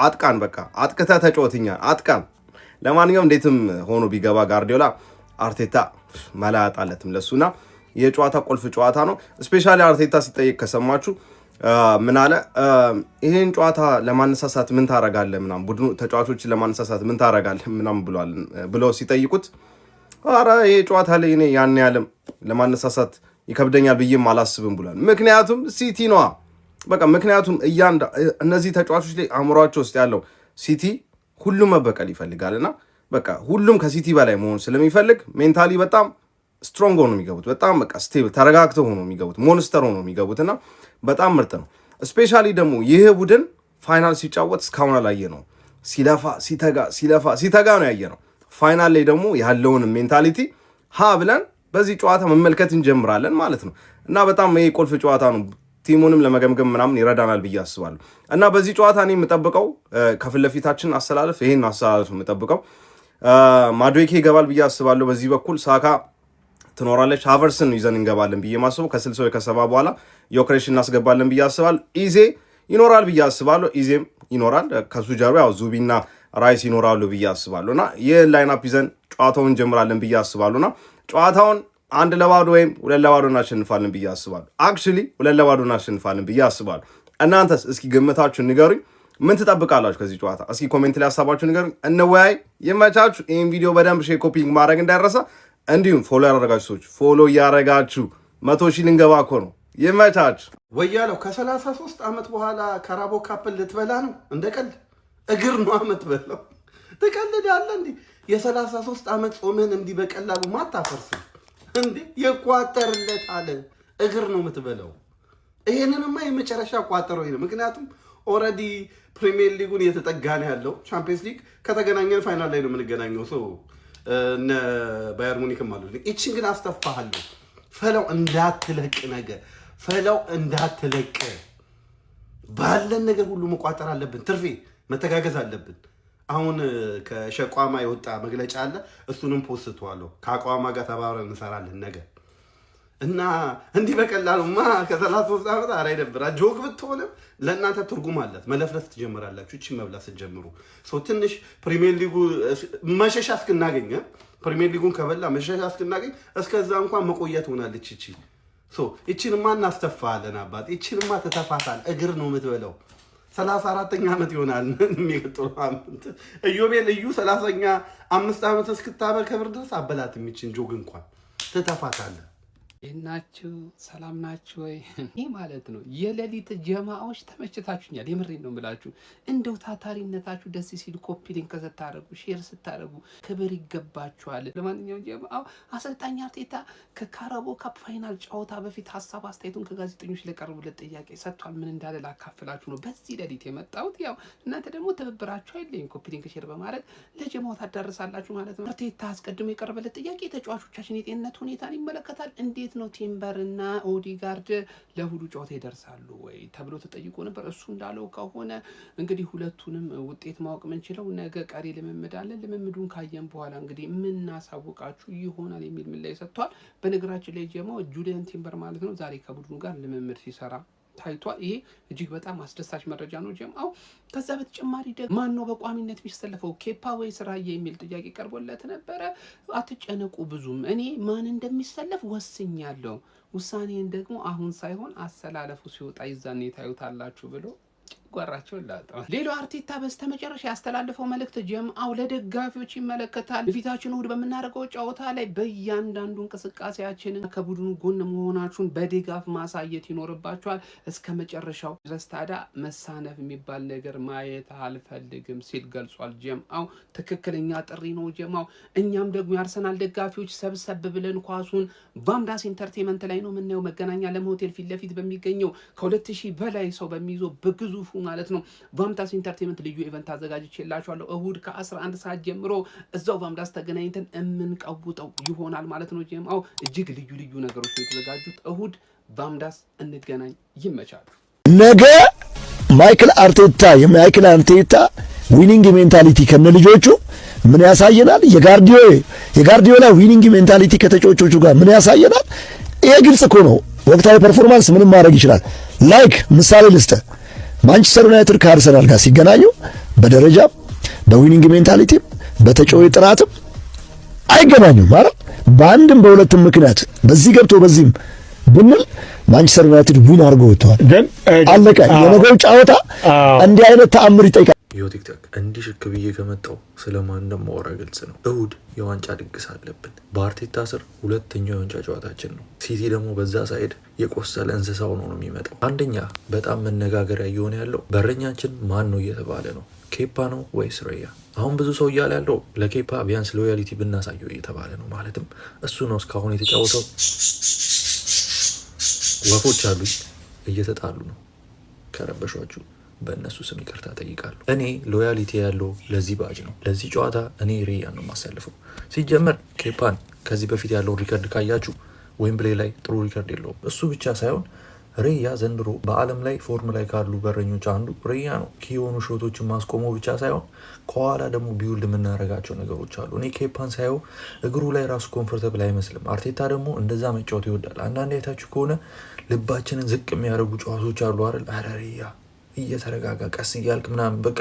አጥቃን በቃ አጥቅተህ ተጫወትኛ አጥቃን። ለማንኛውም እንዴትም ሆኖ ቢገባ ጋርዲዮላ አርቴታ መላ ያጣለትም ለሱና የጨዋታ ቁልፍ ጨዋታ ነው። ስፔሻሊ አርቴታ ሲጠይቅ ከሰማችሁ ምን አለ? ይሄን ጨዋታ ለማነሳሳት ምን ታረጋለህ ምናምን ቡድኑ ተጫዋቾችን ለማነሳሳት ምን ታረጋለህ ምናምን ብለው ሲጠይቁት አረ ይሄ ጨዋታ ላይ እኔ ያን ያለም ለማነሳሳት ይከብደኛል ብዬም አላስብም ብሏል። ምክንያቱም ሲቲ ነዋ በቃ ምክንያቱም እነዚህ ተጫዋቾች ላይ አእምሯቸው ውስጥ ያለው ሲቲ ሁሉም መበቀል ይፈልጋልና በቃ ሁሉም ከሲቲ በላይ መሆን ስለሚፈልግ ሜንታሊ በጣም ስትሮንግ ሆኖ የሚገቡት በጣም በቃ ስቴብል ተረጋግተው ሆኖ የሚገቡት ሞንስተር ሆኖ የሚገቡትና በጣም ምርጥ ነው። ስፔሻሊ ደግሞ ይህ ቡድን ፋይናል ሲጫወት እስካሁን አላየ ነው። ሲተጋ ነው ያየ ነው። ፋይናል ላይ ደግሞ ያለውን ሜንታሊቲ ብለን በዚህ ጨዋታ መመልከት እንጀምራለን ማለት ነው እና በጣም ይሄ ቁልፍ ጨዋታ ነው። ቲሙንም ለመገምገም ምናምን ይረዳናል ብዬ አስባለሁ እና በዚህ ጨዋታ እኔ የምጠብቀው ከፊት ለፊታችን አሰላለፍ ይሄን አሰላለፍ የምጠብቀው ማዱዌኬ ይገባል ብዬ አስባለሁ። በዚህ በኩል ሳካ ትኖራለች። ሃቨርትስን ይዘን እንገባለን ብዬ ማስበው ከ60 ከ70 በኋላ ዮክሬሽ እናስገባለን ብዬ አስባለሁ። ኢዜ ይኖራል ብዬ አስባለሁ። ኢዜም ይኖራል። ከሱ ጀርባ ያው ዙቢና ራይስ ይኖራሉ ብዬ አስባለሁ እና ይህ ላይናፕ ይዘን ጨዋታውን እንጀምራለን ብዬ አስባለሁ እና ጨዋታውን 1-0 ወይም 2-0 እናሸንፋለን ብዬ አስባለሁ። አክቹሊ 2-0 እናሸንፋለን ብዬ አስባለሁ። እናንተስ እስኪ ግምታችሁ ንገሩኝ። ምን ትጠብቃላችሁ ከዚህ ጨዋታ? እስኪ ኮሜንት ላይ ሀሳባችሁ ንገሩኝ። እንወያይ። ይመቻችሁ። ይህን ቪዲዮ በደንብ ሼር ኮፒንግ ማድረግ እንዳይረሳ። እንዲሁም ፎሎ ያደረጋችሁ ሰዎች ፎሎ እያደረጋችሁ 100 ሺህ ልንገባ እኮ ነው። ይመቻችሁ። ወያለው ከ33 ዓመት በኋላ ካራባኦ ካፕን ልትበላ ነው? እንደ ቀልድ እግር ነው የምትበላው። ትቀልዳለህ እንዴ? የ33 ዓመት ጾምህን እንዲህ በቀላሉ ማታፈርስ እንዴ? የቋጠርለት አለ እግር ነው የምትበላው። ይሄንንማ የመጨረሻ ቋጠሮ ነው። ምክንያቱም ኦልሬዲ ፕሪሚየር ሊጉን እየተጠጋን ያለው ቻምፒየንስ ሊግ ከተገናኘን ፋይናል ላይ ነው የምንገናኘው። እነ ባየር ሙኒክም አሉ። እቺን ግን አስተፋሃለሁ። ፈለው እንዳትለቅ ነገር ፈለው እንዳትለቅ። ባለን ነገር ሁሉ መቋጠር አለብን። ትርፌ መተጋገዝ አለብን። አሁን ከሸቋማ የወጣ መግለጫ አለ። እሱንም ፖስትዋለሁ። ከአቋማ ጋር ተባብረን እንሰራለን ነገር እና እንዲህ በቀላሉማ ከ33 ዓመት አራ ይደብራል። ጆክ ብትሆንም ለእናንተ ትርጉም አላት። መለፍለፍ ትጀምራላችሁ እቺ መብላት ስትጀምሩ። ትንሽ ፕሪሚየር ሊጉ መሸሻ እስክናገኝ ፕሪሚየር ሊጉን ከበላ መሸሻ እስክናገኝ እስከዛ እንኳን መቆየት ሆናለች እቺ። እቺንማ እናስተፋለን አባት። እቺንማ ተተፋታል። እግር ነው የምትበለው። 34ኛ ዓመት ይሆናል የሚቀጥለው ዓመት ኢዮቤል እዩ 30ኛ 5 ዓመት እስክታበከብር ድረስ አበላት የሚችን ጆግ እንኳን ትተፋታለህ። ናችሁ ሰላም ናችሁ ወይ? ይህ ማለት ነው የሌሊት ጀማዎች ተመችታችሁኛል። የምሬን ነው የምላችሁ። እንደው ታታሪነታችሁ ደስ ሲል ኮፒ ሊንክ ስታደርጉ ሼር ስታደርጉ ክብር ይገባችኋል። ለማንኛውም ጀማው አሰልጣኝ አርቴታ ከካራቦ ካፕ ፋይናል ጨዋታ በፊት ሀሳብ አስተያየቱን ከጋዜጠኞች ለቀረቡለት ጥያቄ ሰጥቷል። ምን እንዳለ ላካፍላችሁ ነው በዚህ ሌሊት የመጣሁት። ያው እናንተ ደግሞ ትብብራችሁ አይለኝ ኮፒ ሊንክ ሼር በማድረግ ለጀማው ታዳርሳላችሁ ማለት ነው። አርቴታ አስቀድሞ የቀረበለት ጥያቄ ተጫዋቾቻችን የጤንነት ሁኔታን ይመለከታል። እንዴት ነው ቲምበርና ኦዲጋርድ ለሁሉ ጨዋታ ይደርሳሉ ወይ ተብሎ ተጠይቆ ነበር። እሱ እንዳለው ከሆነ እንግዲህ ሁለቱንም ውጤት ማወቅ የምንችለው ነገ ቀሪ ልምምድ አለ። ልምምዱን ካየን በኋላ እንግዲህ የምናሳውቃችሁ ይሆናል የሚል ምላሽ ሰጥቷል። በነገራችን ላይ ጀማው ጁሊያን ቲምበር ማለት ነው ዛሬ ከቡድኑ ጋር ልምምድ ሲሰራ ታይቷል። ይሄ እጅግ በጣም አስደሳች መረጃ ነው ጀማው። ከዛ በተጨማሪ ደግሞ ማን ነው በቋሚነት የሚሰለፈው ኬፓ ወይስ ራያ የሚል ጥያቄ ቀርቦለት ነበረ። አትጨነቁ ብዙም እኔ ማን እንደሚሰለፍ ወስኛለሁ። ውሳኔን ደግሞ አሁን ሳይሆን አሰላለፉ ሲወጣ ይዛኔ ታዩታላችሁ ብሎ ጓራቸው ላጣው። ሌላው አርቴታ በስተመጨረሻ ያስተላልፈው መልእክት ጀምአው ለደጋፊዎች ይመለከታል። ፊታችን እሁድ በምናደርገው ጨዋታ ላይ በእያንዳንዱ እንቅስቃሴያችን ከቡድኑ ጎን መሆናችሁን በድጋፍ ማሳየት ይኖርባችኋል። እስከ መጨረሻው ድረስ ታዲያ መሳነፍ የሚባል ነገር ማየት አልፈልግም ሲል ገልጿል። ጀምአው ትክክለኛ ጥሪ ነው ጀምአው። እኛም ደግሞ የአርሰናል ደጋፊዎች ሰብሰብ ብለን ኳሱን ቫምዳስ ኢንተርቴንመንት ላይ ነው የምናየው። መገናኛ ለም ሆቴል ፊት ለፊት በሚገኘው ከ2000 በላይ ሰው በሚይዘው በግዙፉ ማለት ነው ቫምዳስ ኢንተርቴንመንት ልዩ ኢቨንት አዘጋጅቼላችኋለሁ። እሁድ ከ11 ሰዓት ጀምሮ እዛው ቫምዳስ ተገናኝተን የምንቀውጠው ይሆናል ማለት ነው። ጀምአው እጅግ ልዩ ልዩ ነገሮች ነው የተዘጋጁት። እሁድ ቫምዳስ እንገናኝ። ይመቻሉ። ነገ ማይክል አርቴታ ዊኒንግ ሜንታሊቲ ከነ ልጆቹ ምን ያሳየናል? የጋርዲዮላ ዊኒንግ ሜንታሊቲ ከተጫዋቾቹ ጋር ምን ያሳየናል? ይሄ ግልጽ እኮ ነው። ወቅታዊ ፐርፎርማንስ ምንም ማድረግ ይችላል። ላይክ ምሳሌ ልስጥ። ማንቸስተር ዩናይትድ ከአርሰናል ጋር ሲገናኙ በደረጃም በዊኒንግ ሜንታሊቲም በተጫዋች ጥራትም አይገናኙም ማለት በአንድም በሁለትም ምክንያት በዚህ ገብቶ በዚህም ብንል ማንቸስተር ዩናይትድ ዊን አድርጎ ወጥቷል። ግን አለቀ። የነገው ጨዋታ እንዲህ አይነት ተአምር ይጠይቃል። ቲክቶክ እንዲህ ሽክ ብዬ ከመጣው ስለማን እንደማወራ ግልጽ ነው። እሁድ የዋንጫ ድግስ አለብን። በአርቴታ ስር ሁለተኛው የዋንጫ ጨዋታችን ነው። ሲቲ ደግሞ በዛ ሳይድ የቆሰለ እንስሳው ነው የሚመጣው። አንደኛ በጣም መነጋገሪያ እየሆነ ያለው በረኛችን ማን ነው እየተባለ ነው። ኬፓ ነው ወይስ ራያ? አሁን ብዙ ሰው እያለ ያለው ለኬፓ ቢያንስ ሎያሊቲ ብናሳየው እየተባለ ነው። ማለትም እሱ ነው እስካሁን የተጫወተው። ወፎች አሉ እየተጣሉ ነው። ከረበሿችሁ በእነሱ ስም ይቅርታ ጠይቃለሁ። እኔ ሎያሊቲ ያለው ለዚህ ባጅ ነው። ለዚህ ጨዋታ እኔ ሬያን ነው የማሳልፈው። ሲጀመር ኬፓን ከዚህ በፊት ያለውን ሪከርድ ካያችሁ ዌምብሌይ ላይ ጥሩ ሪከርድ የለውም። እሱ ብቻ ሳይሆን ሬያ ዘንድሮ በዓለም ላይ ፎርም ላይ ካሉ በረኞች አንዱ ሬያ ነው። የሆኑ ሾቶችን ማስቆመው ብቻ ሳይሆን ከኋላ ደግሞ ቢውልድ የምናደርጋቸው ነገሮች አሉ። እኔ ኬፓን ሳየው እግሩ ላይ ራሱ ኮምፎርተብል አይመስልም። አርቴታ ደግሞ እንደዛ መጫወት ይወዳል። አንዳንድ አይታችሁ ከሆነ ልባችንን ዝቅ የሚያደርጉ ጨዋታዎች አሉ አይደል? አረ ሬያ እየተረጋጋ ቀስ እያልክ ምናምን በቃ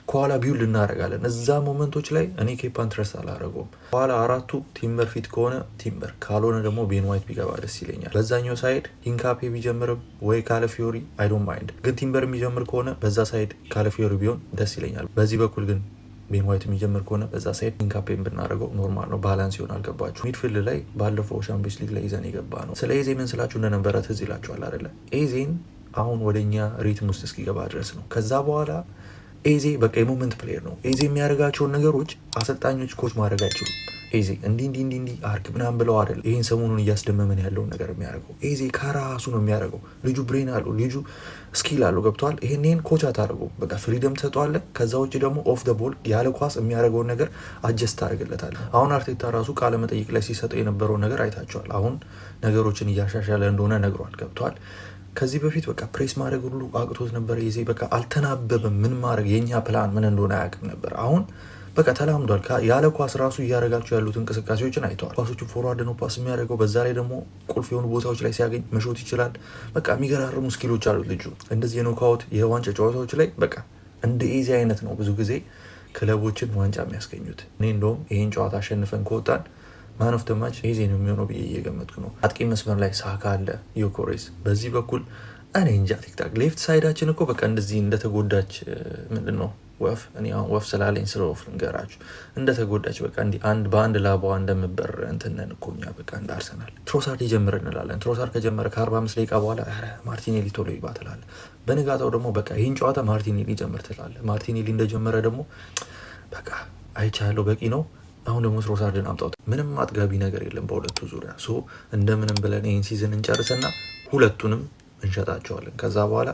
ከኋላ ቢውል እናደርጋለን። እዛ ሞመንቶች ላይ እኔ ኬፓን ትረስ አላደረገውም። ከኋላ አራቱ ቲምበር ፊት ከሆነ ቲምበር፣ ካልሆነ ደግሞ ቤን ዋይት ቢገባ ደስ ይለኛል። በዛኛው ሳይድ ሂንካፔ ቢጀምርም ወይ ካለፊዮሪ አይ ዶንት ማይንድ፣ ግን ቲምበር የሚጀምር ከሆነ በዛ ሳይድ ካለፊዮሪ ቢሆን ደስ ይለኛል። በዚህ በኩል ግን ቤን ዋይት የሚጀምር ከሆነ በዛ ሳይድ ሂንካፔን ብናደርገው ኖርማል ነው፣ ባላንስ ይሆናል። ገባችሁ? ሚድፊልድ ላይ ባለፈው ሻምፒዮንስ ሊግ ላይ ይዘን የገባ ነው። ስለ ኤዜ ምን ስላችሁ እንደነበረ ትዝ ይላችኋል አይደለ? ኤዜን አሁን ወደኛ ሪትም ውስጥ እስኪገባ ድረስ ነው። ከዛ በኋላ ኤዜ በቃ የሞመንት ፕሌየር ነው። ኤዜ የሚያደርጋቸውን ነገሮች አሰልጣኞች ኮች ማድረግ አይችሉም። ኤዜ እንዲህ አርግ ምናምን ብለው አይደል ይሄን ሰሞኑን እያስደመመን ያለውን ነገር የሚያደርገው። ኤዜ ከራሱ ነው የሚያደርገው። ልጁ ብሬን አለው፣ ልጁ ስኪል አለው። ገብቷል። ይሄን ኮች አታደርገው። በቃ ፍሪደም ትሰጠዋለህ። ከዛ ውጭ ደግሞ ኦፍ ደ ቦል ያለ ኳስ የሚያደርገውን ነገር አጀስት ታደርግለታለህ። አሁን አርቴታ ራሱ ቃለ መጠይቅ ላይ ሲሰጠው የነበረውን ነገር አይታቸዋል። አሁን ነገሮችን እያሻሻለ እንደሆነ ነግሯል። ገብቷል። ከዚህ በፊት በቃ ፕሬስ ማድረግ ሁሉ አቅቶት ነበር። ኤዜ በቃ አልተናበበም። ምን ማድረግ የኛ ፕላን ምን እንደሆነ አያውቅም ነበር። አሁን በቃ ተላምዷል። ያለ ኳስ ራሱ እያደረጋቸው ያሉት እንቅስቃሴዎችን አይተዋል። ኳሶቹ ፎርዋርድ ነው ፓስ የሚያደርገው። በዛ ላይ ደግሞ ቁልፍ የሆኑ ቦታዎች ላይ ሲያገኝ መሾት ይችላል። በቃ የሚገራርሙ ስኪሎች አሉት ልጁ። እንደዚህ የኖካውት የዋንጫ ጨዋታዎች ላይ በቃ እንደ ኤዜ አይነት ነው ብዙ ጊዜ ክለቦችን ዋንጫ የሚያስገኙት። እኔ እንደውም ይህን ጨዋታ አሸንፈን ከወጣን ማን ኦፍ ደ ማች ኤዜ ነው የሚሆነው ብዬ እየገመትኩ ነው። አጥቂ መስመር ላይ ሳካ አለ፣ ዮኬሬስ በዚህ በኩል እኔ እንጃ። ቲክታክ ሌፍት ሳይዳችን እኮ በቃ እንደዚህ እንደተጎዳች ምንድን ነው ወፍ እኔ አሁን ወፍ ስላለኝ ስለ ወፍ ልንገራችሁ እንደተጎዳች በቃ እንዲህ በአንድ ላባዋ እንደምበር እንትነን እኮ እኛ በቃ እንደ አርሰናል። ትሮሳርድ ይጀምር እንላለን። ትሮሳርድ ከጀመረ ከ45 ደቂቃ በኋላ ማርቲኔሊ ቶሎ ይግባ ትላለህ። በንጋታው ደግሞ በቃ ይህን ጨዋታ ማርቲኔሊ ጀምር ትላለህ። ማርቲኔሊ እንደጀመረ ደግሞ በቃ አይቻለሁ በቂ ነው። አሁን ደግሞ ትሮሳርድን አምጣው። ምንም አጥጋቢ ነገር የለም በሁለቱ ዙሪያ። ሶ እንደምንም ብለን ይህን ሲዝን እንጨርስና ሁለቱንም እንሸጣቸዋለን። ከዛ በኋላ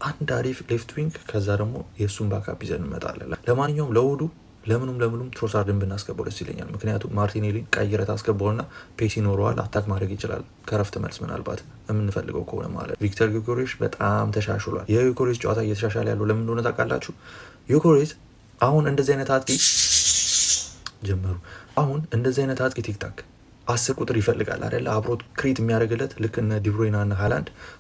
አንድ አሪፍ ሌፍት ዊንግ ከዛ ደግሞ የእሱን ባካፕ ይዘን እንመጣለን። ለማንኛውም ለውዱ ለምኑም ትሮሳርድን ብናስገባው ደስ ይለኛል። ምክንያቱም ማርቲኔሊን ቀይረት አስገባውና ፔስ ይኖረዋል፣ አታክ ማድረግ ይችላል። ከረፍት መልስ ምናልባት የምንፈልገው ከሆነ ማለት። ቪክተር ዮኬሬስ በጣም ተሻሽሏል። የዮኬሬስ ጨዋታ እየተሻሻለ ያለው ለምን እንደሆነ ታውቃላችሁ? ዮኬሬስ አሁን እንደዚህ አይነት አጥቂ ጀመሩ። አሁን እንደዚህ አይነት አጥቂ ቲክታክ 10 ቁጥር ይፈልጋል አይደል? አብሮት ክሬት የሚያደርግለት ልክ እነ ዲብሮይና እና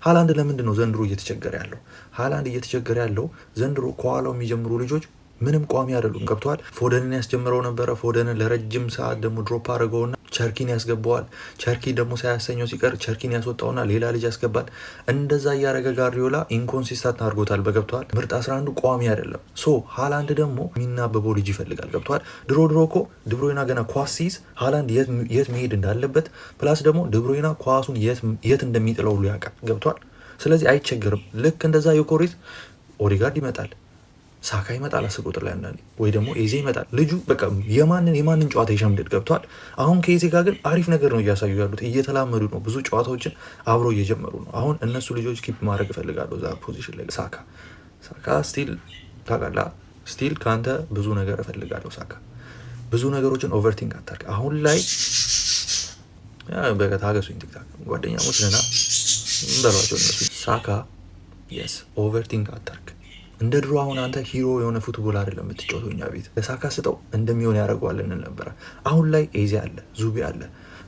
ሃላንድ ለምንድን ነው ዘንድሮ እየተቸገረ ያለው? ሃላንድ እየተቸገረ ያለው ዘንድሮ ከኋላው የሚጀምሩ ልጆች ምንም ቋሚ አይደሉም። ገብተዋል። ፎደንን ያስጀምረው ነበረ። ፎደንን ለረጅም ሰዓት ደግሞ ድሮፕ አድርገውና ቸርኪን ያስገባዋል። ቸርኪ ደግሞ ሳያሰኘው ሲቀር ቸርኪን ያስወጣውና ሌላ ልጅ ያስገባል። እንደዛ እያደረገ ጋርዲዮላ ኢንኮንሲስታንት አድርጎታል። በገብተዋል። ምርጥ 11 ቋሚ አይደለም። ሶ ሃላንድ ደግሞ የሚናበበው ልጅ ይፈልጋል። ገብተዋል። ድሮ እኮ ድብሮይና ገና ኳስ ሲይዝ ሃላንድ የት መሄድ እንዳለበት ፕላስ ደግሞ ድብሮይና ኳሱን የት እንደሚጥለው ሁሉ ያውቃል። ገብተዋል። ስለዚህ አይቸግርም። ልክ እንደዛ ዮኬሬስ ኦዴጋርድ ይመጣል፣ ሳካ ይመጣል 10 ቁጥር ላይ አንዳንዴ ወይ ደግሞ ኤዜ ይመጣል። ልጁ በቃ የማንን ጨዋታ ይሸምድድ። ገብቷል። አሁን ከኤዜ ጋር ግን አሪፍ ነገር ነው እያሳዩ ያሉት። እየተላመዱ ነው። ብዙ ጨዋታዎችን አብሮ እየጀመሩ ነው። አሁን እነሱ ልጆች ኪፕ ማድረግ እፈልጋለሁ እዛ ፖዚሽን ላይ። ሳካ ስቲል ታውቃለህ፣ ስቲል ከአንተ ብዙ ነገር እፈልጋለሁ። ሳካ ብዙ ነገሮችን ኦቨርቲንክ አታርግ። አሁን ላይ በቃ ታገሱኝ። ቲክታክ ጓደኛሞች ነና እንበሏቸው እነሱ። ሳካ የስ ኦቨርቲንክ አታርግ። እንደ ድሮ አሁን አንተ ሂሮ የሆነ ፉትቦል አይደለም የምትጫወተው እኛ ቤት። ለሳካ ስጠው እንደሚሆን ያደርገዋል እንል ነበረ። አሁን ላይ ኤዜ አለ፣ ዙቢ አለ፣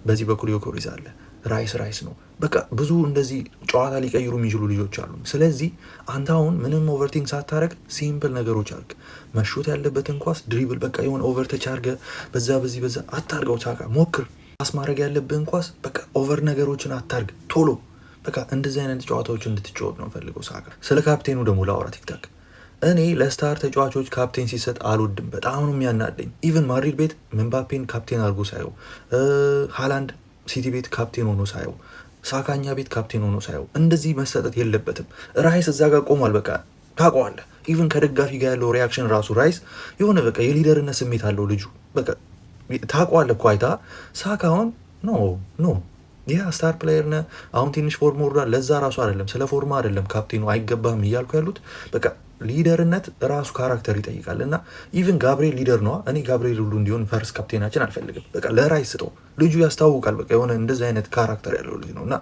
በዚህ በኩል ዮኬሬስ አለ፣ ራይስ ነው። በቃ ብዙ እንደዚህ ጨዋታ ሊቀይሩ የሚችሉ ልጆች አሉ። ስለዚህ አንተ አሁን ምንም ኦቨርቲንግ ሳታረግ ሲምፕል ነገሮች አርግ። መሾት ያለበትን ኳስ ድሪብል በቃ የሆነ ኦቨርተች አርገ በዛ አታርገው። ሳካ ሞክር። ፓስ ማድረግ ያለብን ኳስ በቃ ኦቨር ነገሮችን አታርግ ቶሎ። በቃ እንደዚህ አይነት ጨዋታዎች እንድትጫወት ነው ፈልገው ሳካ። ስለ ካፕቴኑ ደግሞ ላውራ ቲክታክ። እኔ ለስታር ተጫዋቾች ካፕቴን ሲሰጥ አልወድም። በጣም ነው የሚያናደኝ። ኢቨን ማድሪድ ቤት ምንባፔን ካፕቴን አድርጎ ሳየው፣ ሃላንድ ሲቲ ቤት ካፕቴን ሆኖ ሳየው፣ ሳካኛ ቤት ካፕቴን ሆኖ ሳየው፣ እንደዚህ መሰጠት የለበትም። ራይስ እዛ ጋር ቆሟል። በቃ ታውቀዋለህ። ኢቨን ከደጋፊ ጋር ያለው ሪያክሽን ራሱ ራይስ የሆነ በቃ የሊደርነት ስሜት አለው ልጁ። በቃ ታውቀዋለህ እኮ አይታ። ሳካውን ኖ ያ ስታር ፕሌየር ነህ። አሁን ትንሽ ፎርም ወርዷል። ለዛ ራሱ አይደለም ስለ ፎርማ አይደለም ካፕቴኑ አይገባህም እያልኩ ያሉት በቃ ሊደርነት ራሱ ካራክተር ይጠይቃል። እና ኢቨን ጋብሪኤል ሊደር ነዋ። እኔ ጋብሪኤል ሁሉ እንዲሆን ፈርስት ካፕቴናችን አልፈልግም። በቃ ለራይስ ስጠው። ልጁ ያስታውቃል። በቃ የሆነ እንደዚህ አይነት ካራክተር ያለው ልጅ ነው። እና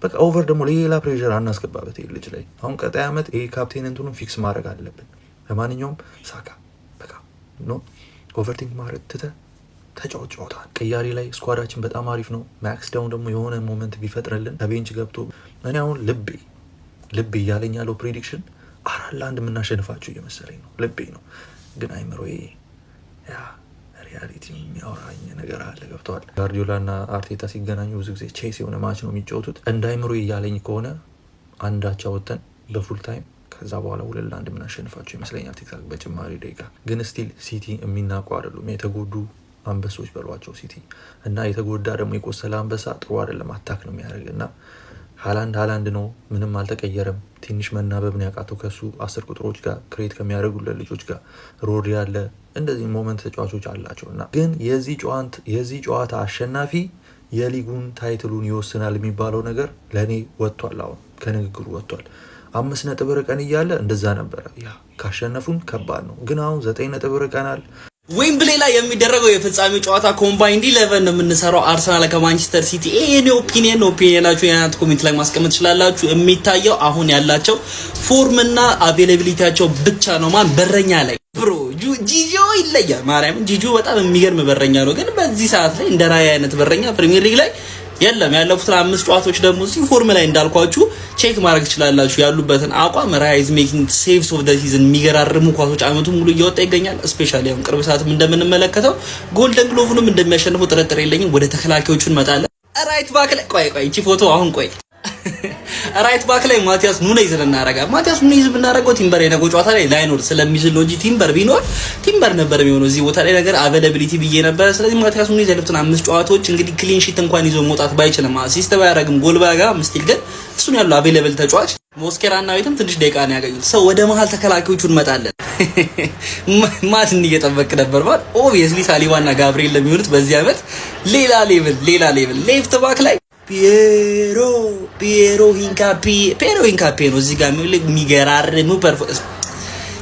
በቃ ኦቨር ደግሞ ሌላ ፕሬዠር አናስገባበት ይሄ ልጅ ላይ። አሁን ቀጣይ ዓመት ይሄ ካፕቴን እንትኑን ፊክስ ማድረግ አለብን። ለማንኛውም ሳካ በቃ ኦቨርቲንክ ማድረግ ትተህ ተጫወት። ጨዋታል ቀያሪ ላይ ስኳዳችን በጣም አሪፍ ነው። ማክስ ዳውን ደግሞ የሆነ ሞመንት ቢፈጥርልን ከቤንች ገብቶ እኔ አሁን ልቤ እያለኝ ያለው ፕሬዲክሽን 4-1 የምናሸንፋቸው እየመሰለኝ ነው። ልቤ ነው ግን አይምሮዬ ያ ሪያሊቲ የሚያወራኝ ነገር አለ። ገብተዋል። ጋርዲዮላ እና አርቴታ ሲገናኙ ብዙ ጊዜ ቼስ የሆነ ማች ነው የሚጫወቱት። እንደ አይምሮዬ እያለኝ ከሆነ አንዳቻ ወጥተን በፉል ታይም ከዛ በኋላ 2-1 የምናሸንፋቸው ይመስለኛል። ቲክታክ በጭማሪ ደቂቃ ግን ስቲል ሲቲ የሚናቁ አይደሉም። የተጎዱ አንበሶች በሏቸው ሲቲ እና የተጎዳ ደግሞ የቆሰለ አንበሳ ጥሩ አይደለም። አታክ ነው የሚያደርግ እና ሃላንድ ነው፣ ምንም አልተቀየረም። ትንሽ መናበብ ነው ያቃተው ከሱ 10 ቁጥሮች ጋር ክሬት ከሚያደርጉለት ልጆች ጋር ሮድሪ ያለ እንደዚህ ሞመንት ተጫዋቾች አላቸውና ግን የዚህ ጨዋታ አሸናፊ የሊጉን ታይትሉን ይወስናል የሚባለው ነገር ለኔ ወጥቷል። አሁን ከንግግሩ ወጥቷል። 5 ነጥብ ርቀን እያለ እንደዛ ነበረ። ያ ካሸነፉን ከባድ ነው፣ ግን አሁን 9 ነጥብ ርቀናል። ዌምብሌ ላይ የሚደረገው የፍጻሜው ጨዋታ ኮምባይንድ 11 ነው የምንሰራው አርሰናል ከማንቸስተር ሲቲ። ይሄ ነው ኦፒኒየናችሁ የናት ኮሜንት ላይ ማስቀመጥ ትችላላችሁ። የሚታየው አሁን ያላቸው ፎርምና አቬሌቢሊቲያቸው ብቻ ነው። ማን በረኛ ላይ ብሮ ጂጆ ይለያል። ማርያም ጂጆ በጣም የሚገርም በረኛ ነው፣ ግን በዚህ ሰዓት ላይ እንደ ራያ አይነት በረኛ ፕሪሚየር ሊግ ላይ የለም። ያለፉት 5 ጨዋታዎች ደግሞ እዚህ ፎርም ላይ እንዳልኳችሁ ቼክ ማድረግ ትችላላችሁ ያሉበትን አቋም። ራይዝ ሜኪንግ ሴቭስ ኦፍ ዘ ሲዝን የሚገራርሙ ኳሶች አመቱን ሙሉ እየወጣ ይገኛል። ስፔሻሊ አሁን ቅርብ ሰዓትም እንደምንመለከተው ጎልደን ግሎቭንም እንደሚያሸንፉ ጥርጥር የለኝም። ወደ ተከላካዮቹ እንመጣለን። ራይት ባክ ላይ ቆይ እቺ ፎቶ አሁን ቆይ ራይት ባክ ላይ ማቲያስ ኑኔዝን እናደርጋለን። ማቲያስ ኑኔዝ ብናደርገው ቲምበር የነገው ጨዋታ ላይ ላይኖር ስለሚችል ነው እንጂ ቲምበር ቢኖር ቲምበር ነበር የሚሆነው እዚህ ቦታ ላይ ነገር አቬላቢሊቲ ብዬ ነበር። ስለዚህ ማቲያስ ኑኔዝ ያለፉትን 5 ጨዋታዎች እንግዲህ ክሊን ሺት እንኳን ይዞ መውጣት ባይችልም አሲስት ባያደርግም ጎል ባያገባም ስቲል ግን እሱን ያለው አቬላብል ተጫዋች ሞስኬራና ቤትም ትንሽ ደቂቃ ነው ያገኙት። ሰው ወደ መሀል ተከላካዮቹ እንመጣለን። ማን እየጠበቅ ነበር ማለት ኦብቪየስሊ ሳሊባና ጋብሪኤል ለሚሆኑት በዚህ አመት ሌላ ሌቭል ሌፍት ባክ ላይ ፒየሮ ሂንካፔ ነው እዚህ ጋር የሚገራርሙ ፐርፎርማንስ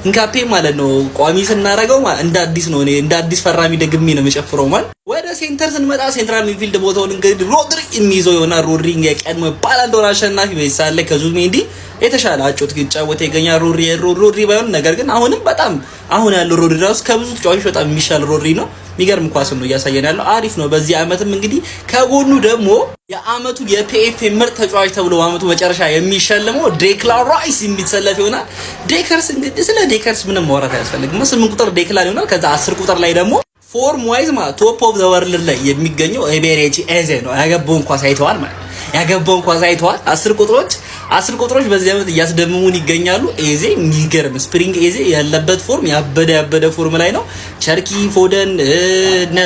ሂንካፔ ማለት ነው። ቋሚ ስናረገው እንደ አዲስ ነው። እኔ እንደ አዲስ ፈራሚ ደግሜ ነው የምጨፍረው ማለት። ወደ ሴንተር ስንመጣ ሴንትራል ሚድፊልድ ቦታውን እንግዲህ ሮድሪ የሚይዘው የሆነ ሮድሪ የቀድሞ ባላንዶር አሸናፊ በይሳለ ላይ ከዙቢሜንዲ የተሻለ አጮት ይጫወት ይገኛል። ሮድሪ ባይሆን ነገር ግን አሁንም በጣም አሁን ያለው ሮድሪ ራሱ ከብዙ ተጫዋቾች በጣም የሚሻል ሮድሪ ነው። የሚገርም ኳስ ነው እያሳየን ያለው አሪፍ ነው። በዚህ አመትም እንግዲህ ከጎኑ ደግሞ የአመቱ የፒኤፍኤ ምርጥ ተጫዋች ተብሎ አመቱ መጨረሻ የሚሸልመው ዴክላን ራይስ የሚተሰለፍ ይሆናል። ዴከርስ እንግዲህ ስለ ዴከርስ ምንም ማውራት አያስፈልግም። 8 ቁጥር ዴክላን ይሆናል። ከዛ 10 ቁጥር ላይ ደግሞ ፎርም ዋይዝ ቶፕ ኦፍ ዘ ወርልድ ላይ የሚገኘው ኤቤሬቺ ኤዜ ነው። ያገባውን ኳስ አይተዋል ማለት ያገባውን ኳስ አይተዋል። 10 ቁጥሮች በዚህ አመት እያስደምሙን ይገኛሉ። ኤዜ የሚገርም ስፕሪንግ ኤዜ ያለበት ፎርም ያበደ ፎርም ላይ ነው። ቸርኪ ፎደን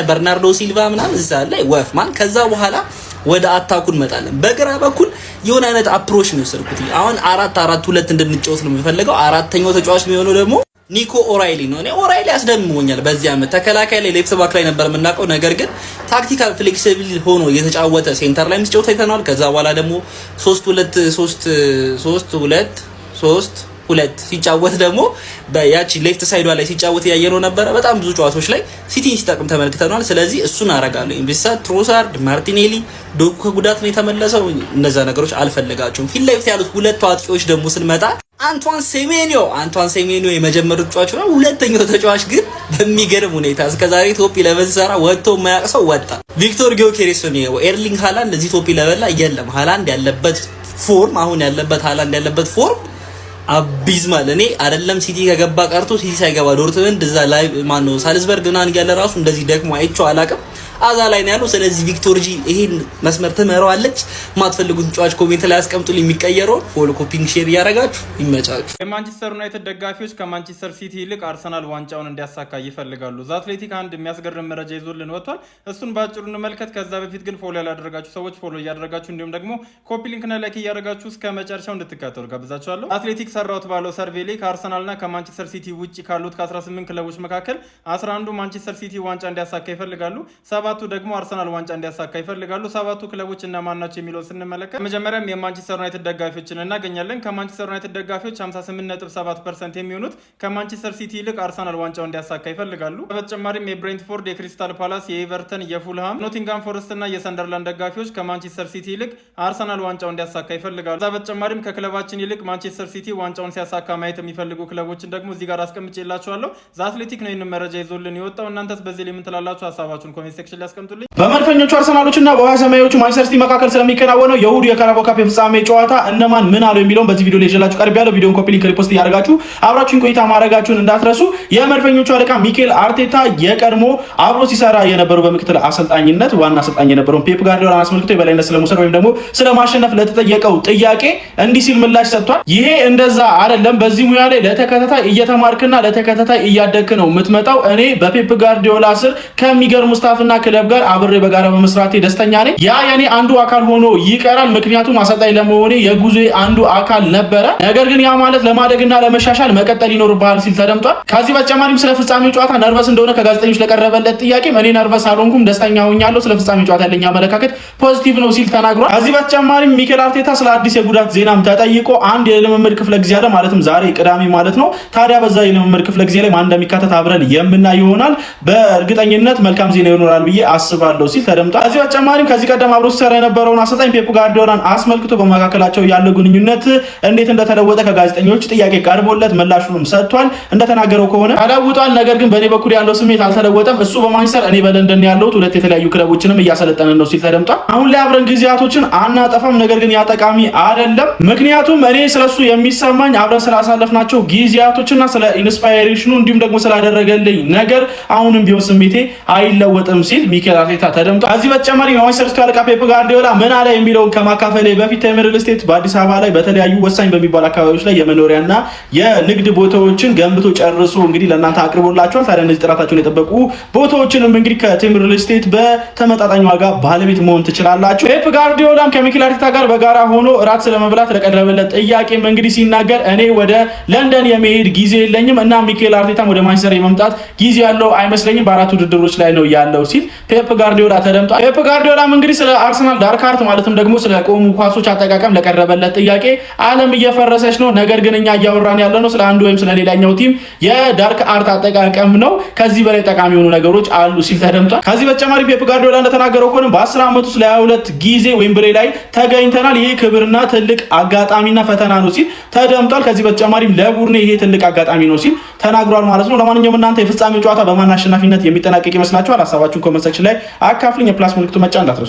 በርናርዶ ሲልቫ ምናምን እዛ ላይ ወፍማን። ከዛ በኋላ ወደ አታኩ እንመጣለን። በግራ በኩል የሆነ አይነት አፕሮች ነው የወሰድኩት። አሁን 4-4-2 እንድንጫወት ነው የምፈልገው። አራተኛው ተጫዋች የሚሆነው ደግሞ ኒኮ ኦራይሊ ነው። እኔ ኦራይሊ አስደምሞኛል በዚህ አመት። ተከላካይ ላይ ሌፍት ባክ ላይ ነበር የምናውቀው፣ ነገር ግን ታክቲካል ፍሌክሲብል ሆኖ የተጫወተ ሴንተር ላይ ምስጫወት አይተናል። ከዛ በኋላ ደግሞ 3-2 ሲጫወት ደግሞ በያቺ ሌፍት ሳይዷ ላይ ሲጫወት ያየነው ነበረ። በጣም ብዙ ጨዋታዎች ላይ ሲቲን ሲጠቅም ተመልክተናል። ስለዚህ እሱን አረጋለሁ። ኢንቨስታ ትሮሳርድ፣ ማርቲኔሊ ዶኩ ከጉዳት ነው የተመለሰው። እነዛ ነገሮች አልፈለጋቸውም። ፊት ለፊት ያሉት ሁለቱ አጥቂዎች ደግሞ ስንመጣ አንቷን ሴሜኒዮ የመጀመሪያው ተጫዋች ነው። ሁለተኛው ተጫዋች ግን በሚገርም ሁኔታ እስከዛሬ ቶፕ 11 ሰራ ወጥቶ የማያውቅ ወጣ። ቪክቶር ጊዮኬሬስ ነው። ኤርሊንግ ሃላንድ እዚህ ቶፕ 11 ላይ የለም። ሃላንድ ያለበት ፎርም አቢዝማል። እኔ አይደለም ሲቲ ከገባ ቀርቶ ሲቲ ሳይገባ ዶርትመንድ እዛ ላይ ማነው ሳልዝበርግ ምናምን ያለ ራሱ እንደዚህ ደግሞ አይቼው አላውቅም። አዛ ላይ ነው ያለው። ስለዚህ ቪክቶር ጂ ይሄን መስመር ትመራዋለች። ማትፈልጉት ተጫዋች ኮሜንት ላይ አስቀምጡልኝ። የሚቀየረው ፎሎ ኮፒንግ ሼር ያረጋችሁ ይመቻችሁ። የማንቸስተር ዩናይትድ ደጋፊዎች ከማንቸስተር ሲቲ ይልቅ አርሰናል ዋንጫውን እንዲያሳካ ይፈልጋሉ። ዘ አትሌቲክ አንድ የሚያስገርም መረጃ ይዞልን ወጥቷል። እሱን ባጭሩ እንመልከት። ከዛ በፊት ግን ፎሎ ያላደረጋችሁ ሰዎች ፎሎ እያደረጋችሁ እንዲሁም ደግሞ ኮፒ ሊንክ እና ላይክ እያደረጋችሁ እስከ መጨረሻው እንድትከታተሉ ጋብዛችኋለሁ። አትሌቲክ ሰራውት ባለው ሰርቬይ ላይ ከአርሰናልና ከማንቸስተር ሲቲ ውጪ ካሉት ከ18 ክለቦች መካከል 11ዱ ማንቸስተር ሲቲ ዋንጫ እንዲያሳካ ይፈልጋሉ። 7ቱ ደግሞ አርሰናል ዋንጫ እንዲያሳካ ይፈልጋሉ። 7ቱ ክለቦች እነማን ናቸው የሚለውን ስንመለከት መጀመሪያም የማንቸስተር ዩናይትድ ደጋፊዎችን እናገኛለን። ከማንቸስተር ዩናይትድ ደጋፊዎች 58.7% የሚሆኑት ከማንቸስተር ሲቲ ይልቅ አርሰናል ዋንጫው እንዲያሳካ ይፈልጋሉ። በተጨማሪም የብሬንትፎርድ፣ የክሪስታል ፓላስ፣ የኤቨርተን፣ የፉልሃም፣ ኖቲንጋም ፎረስት እና የሰንደርላንድ ደጋፊዎች ከማንቸስተር ሲቲ ይልቅ አርሰናል ዋንጫው እንዲያሳካ ይፈልጋሉ። ከዛ በተጨማሪም ከክለባችን ይልቅ ማንቸስተር ሲቲ ዋንጫውን ሲያሳካ ማየት የሚፈልጉ ክለቦችን ደግሞ እዚህ ጋር አስቀምጬላችኋለሁ። ዘ አትሌቲክ ነው ይህንን መረጃ ይዞልን የወጣው። እናንተስ በዚህ ላይ ምን ትላላችሁ? ሀሳባችሁን ኮሜንት ሴክሽን ላይ አስቀምጡልኝ። በመድፈኞቹ አርሰናሎች እና በውሃ ሰማያዎቹ ማንቸስተር ሲቲ መካከል ስለሚከናወነው የእሁዱ የካራባኦ ካፕ የፍጻሜ ጨዋታ እነማን ምን አሉ የሚለውን በዚህ ቪዲዮ ላይ ይዤላችሁ ቀርብ ያለው። ቪዲዮን ኮፒ ሊንክ ሪፖስት እያደረጋችሁ አብራችሁን ቆይታ ማድረጋችሁን እንዳትረሱ። የመድፈኞቹ አለቃ ሚኬል አርቴታ የቀድሞ አብሮ ሲሰራ የነበረው በምክትል አሰልጣኝነት ዋና አሰልጣኝ የነበረውን ፔፕ ጋርዲዮላን አስመልክቶ የበላይነት ስለመውሰድ ወይም ደግሞ ስለማሸነፍ ለተጠየቀው ጥያቄ እንዲህ ሲል ምላሽ ሰጥቷል። ይሄ እንደዛ አይደለም። በዚህ ሙያ ላይ ለተከታታይ እየተማርክና ለተከታታይ እያደግክ ነው የምትመጣው። እኔ በፔፕ ጋርዲዮላ ስር ከሚገርሙ ስታፍና ክለብ ጋር አብሬ በጋራ በመስራቴ ደስተኛ ነኝ። ያ የኔ አንዱ አካል ሆኖ ይቀራል፣ ምክንያቱም አሰልጣኝ ለመሆኔ የጉዞ አንዱ አካል ነበረ። ነገር ግን ያ ማለት ለማደግና ለመሻሻል መቀጠል ይኖርብሃል ሲል ተደምጧል። ከዚህ በተጨማሪም ስለ ፍጻሜው ጨዋታ ነርቨስ እንደሆነ ከጋዜጠኞች ለቀረበለት ጥያቄ እኔ ነርቨስ አልሆንኩም፣ ደስተኛ ሆኛለሁ፣ ስለ ፍጻሜው ጨዋታ ያለኝ አመለካከት ፖዚቲቭ ነው ሲል ተናግሯል። ከዚህ በተጨማሪም ሚኬል አርቴታ ስለ አዲስ የጉዳት ዜናም ተጠይቆ አንድ የልምምድ ክፍለ ጊዜ አለ፣ ማለትም ዛሬ ቅዳሜ ማለት ነው። ታዲያ በዛ የልምምድ ክፍለ ጊዜ ላይ ማን እንደሚካተት አብረን የምናይ ይሆናል። በእርግጠኝነት መልካም ዜና ይኖራል ብዬ አስባለሁ ሲል ተደምጧል። ከዚህ በተጨማሪም ከዚህ ቀደም አብሮ ሲሰራ የነበረውን አሰልጣኝ ፔፕ ጋርዲዮላን አስመልክቶ በመካከላቸው ያለው ግንኙነት እንዴት እንደተለወጠ ከጋዜጠኞች ጥያቄ ቀርቦለት ምላሹንም ሰጥቷል። እንደተናገረው ከሆነ ተለውጧል፣ ነገር ግን በእኔ በኩል ያለው ስሜት አልተለወጠም። እሱ በማንቸስተር እኔ በለንደን ያለሁት ሁለት የተለያዩ ክለቦችንም እያሰለጠንን ነው ሲል ተደምጧል። አሁን ላይ አብረን ጊዜያቶችን አናጠፋም፣ ነገር ግን ያ ጠቃሚ አይደለም። ምክንያቱም እኔ ስለሱ የሚሰማኝ አብረን ስላሳለፍናቸው ጊዜያቶችና ስለ ኢንስፓይሬሽኑ እንዲሁም ደግሞ ስላደረገልኝ ነገር አሁንም ቢሆን ስሜቴ አይለወጥም ሲል ሚኬል አርቴታ ተደምጧል። ከዚህ በተጨማሪ የማንቸስተር ሲቲ አለቃ ፔፕ ጋርዲዮላ ምን አለ የሚለውን ከማካፈሌ በፊት ቴምር ሪል ስቴት በአዲስ አበባ ላይ በተለያዩ ወሳኝ በሚባሉ አካባቢዎች ላይ የመኖሪያና የንግድ ቦታዎችን ገንብቶ ጨርሶ እንግዲህ ለእናንተ አቅርቦላችኋል። ታዲያ እነዚህ ጥራታቸውን የጠበቁ ቦታዎችንም እንግዲህ ከቴምር ሪል ስቴት በተመጣጣኝ ዋጋ ባለቤት መሆን ትችላላችሁ። ፔፕ ጋርዲዮላም ከሚኬል አርቴታ ጋር በጋራ ሆኖ እራት ስለመብላት ለቀረበለት ጥያቄም እንግዲህ ሲናገር እኔ ወደ ለንደን የመሄድ ጊዜ የለኝም እና ሚኬል አርቴታም ወደ ማንቸስተር የመምጣት ጊዜ ያለው አይመስለኝም፣ በአራት ውድድሮች ላይ ነው ያለው ሲል ፔፕ ጋርዲዮላ ተደምጧል። ፔፕ ጋርዲዮላም እንግዲህ ስለ አርሰናል ዳርክ አርት ማለትም ደግሞ ስለ ቆሙ ኳሶች አጠቃቀም ለቀረበለት ጥያቄ ዓለም እየፈረሰች ነው፣ ነገር ግን እኛ እያወራን ያለ ነው ስለ አንዱ ወይም ስለ ሌላኛው ቲም የዳርክ አርት አጠቃቀም ነው፣ ከዚህ በላይ ጠቃሚ የሆኑ ነገሮች አሉ ሲል ተደምጧል። ከዚህ በተጨማሪ ፔፕ ጋርዲዮላ እንደተናገረው ከሆነ በ10 ዓመት ውስጥ ለ22 ጊዜ ዌምብሌ ላይ ተገኝተናል፣ ይሄ ክብርና ትልቅ አጋጣሚና ፈተና ነው ሲል ተደምጧል። ከዚህ በተጨማሪም ለቡድኔ ይሄ ትልቅ አጋጣሚ ነው ሲል ተናግሯል ማለት ነው። ለማንኛውም እናንተ የፍጻሜው ጨዋታ በማን አሸናፊነት የሚጠናቀቅ ይመስላችኋል? ሀሳባችሁን ኮሜንት ሴክሽን ላይ አካፍሉኝ። የፕላስ ምልክቱ መጫን እንዳትረሱ።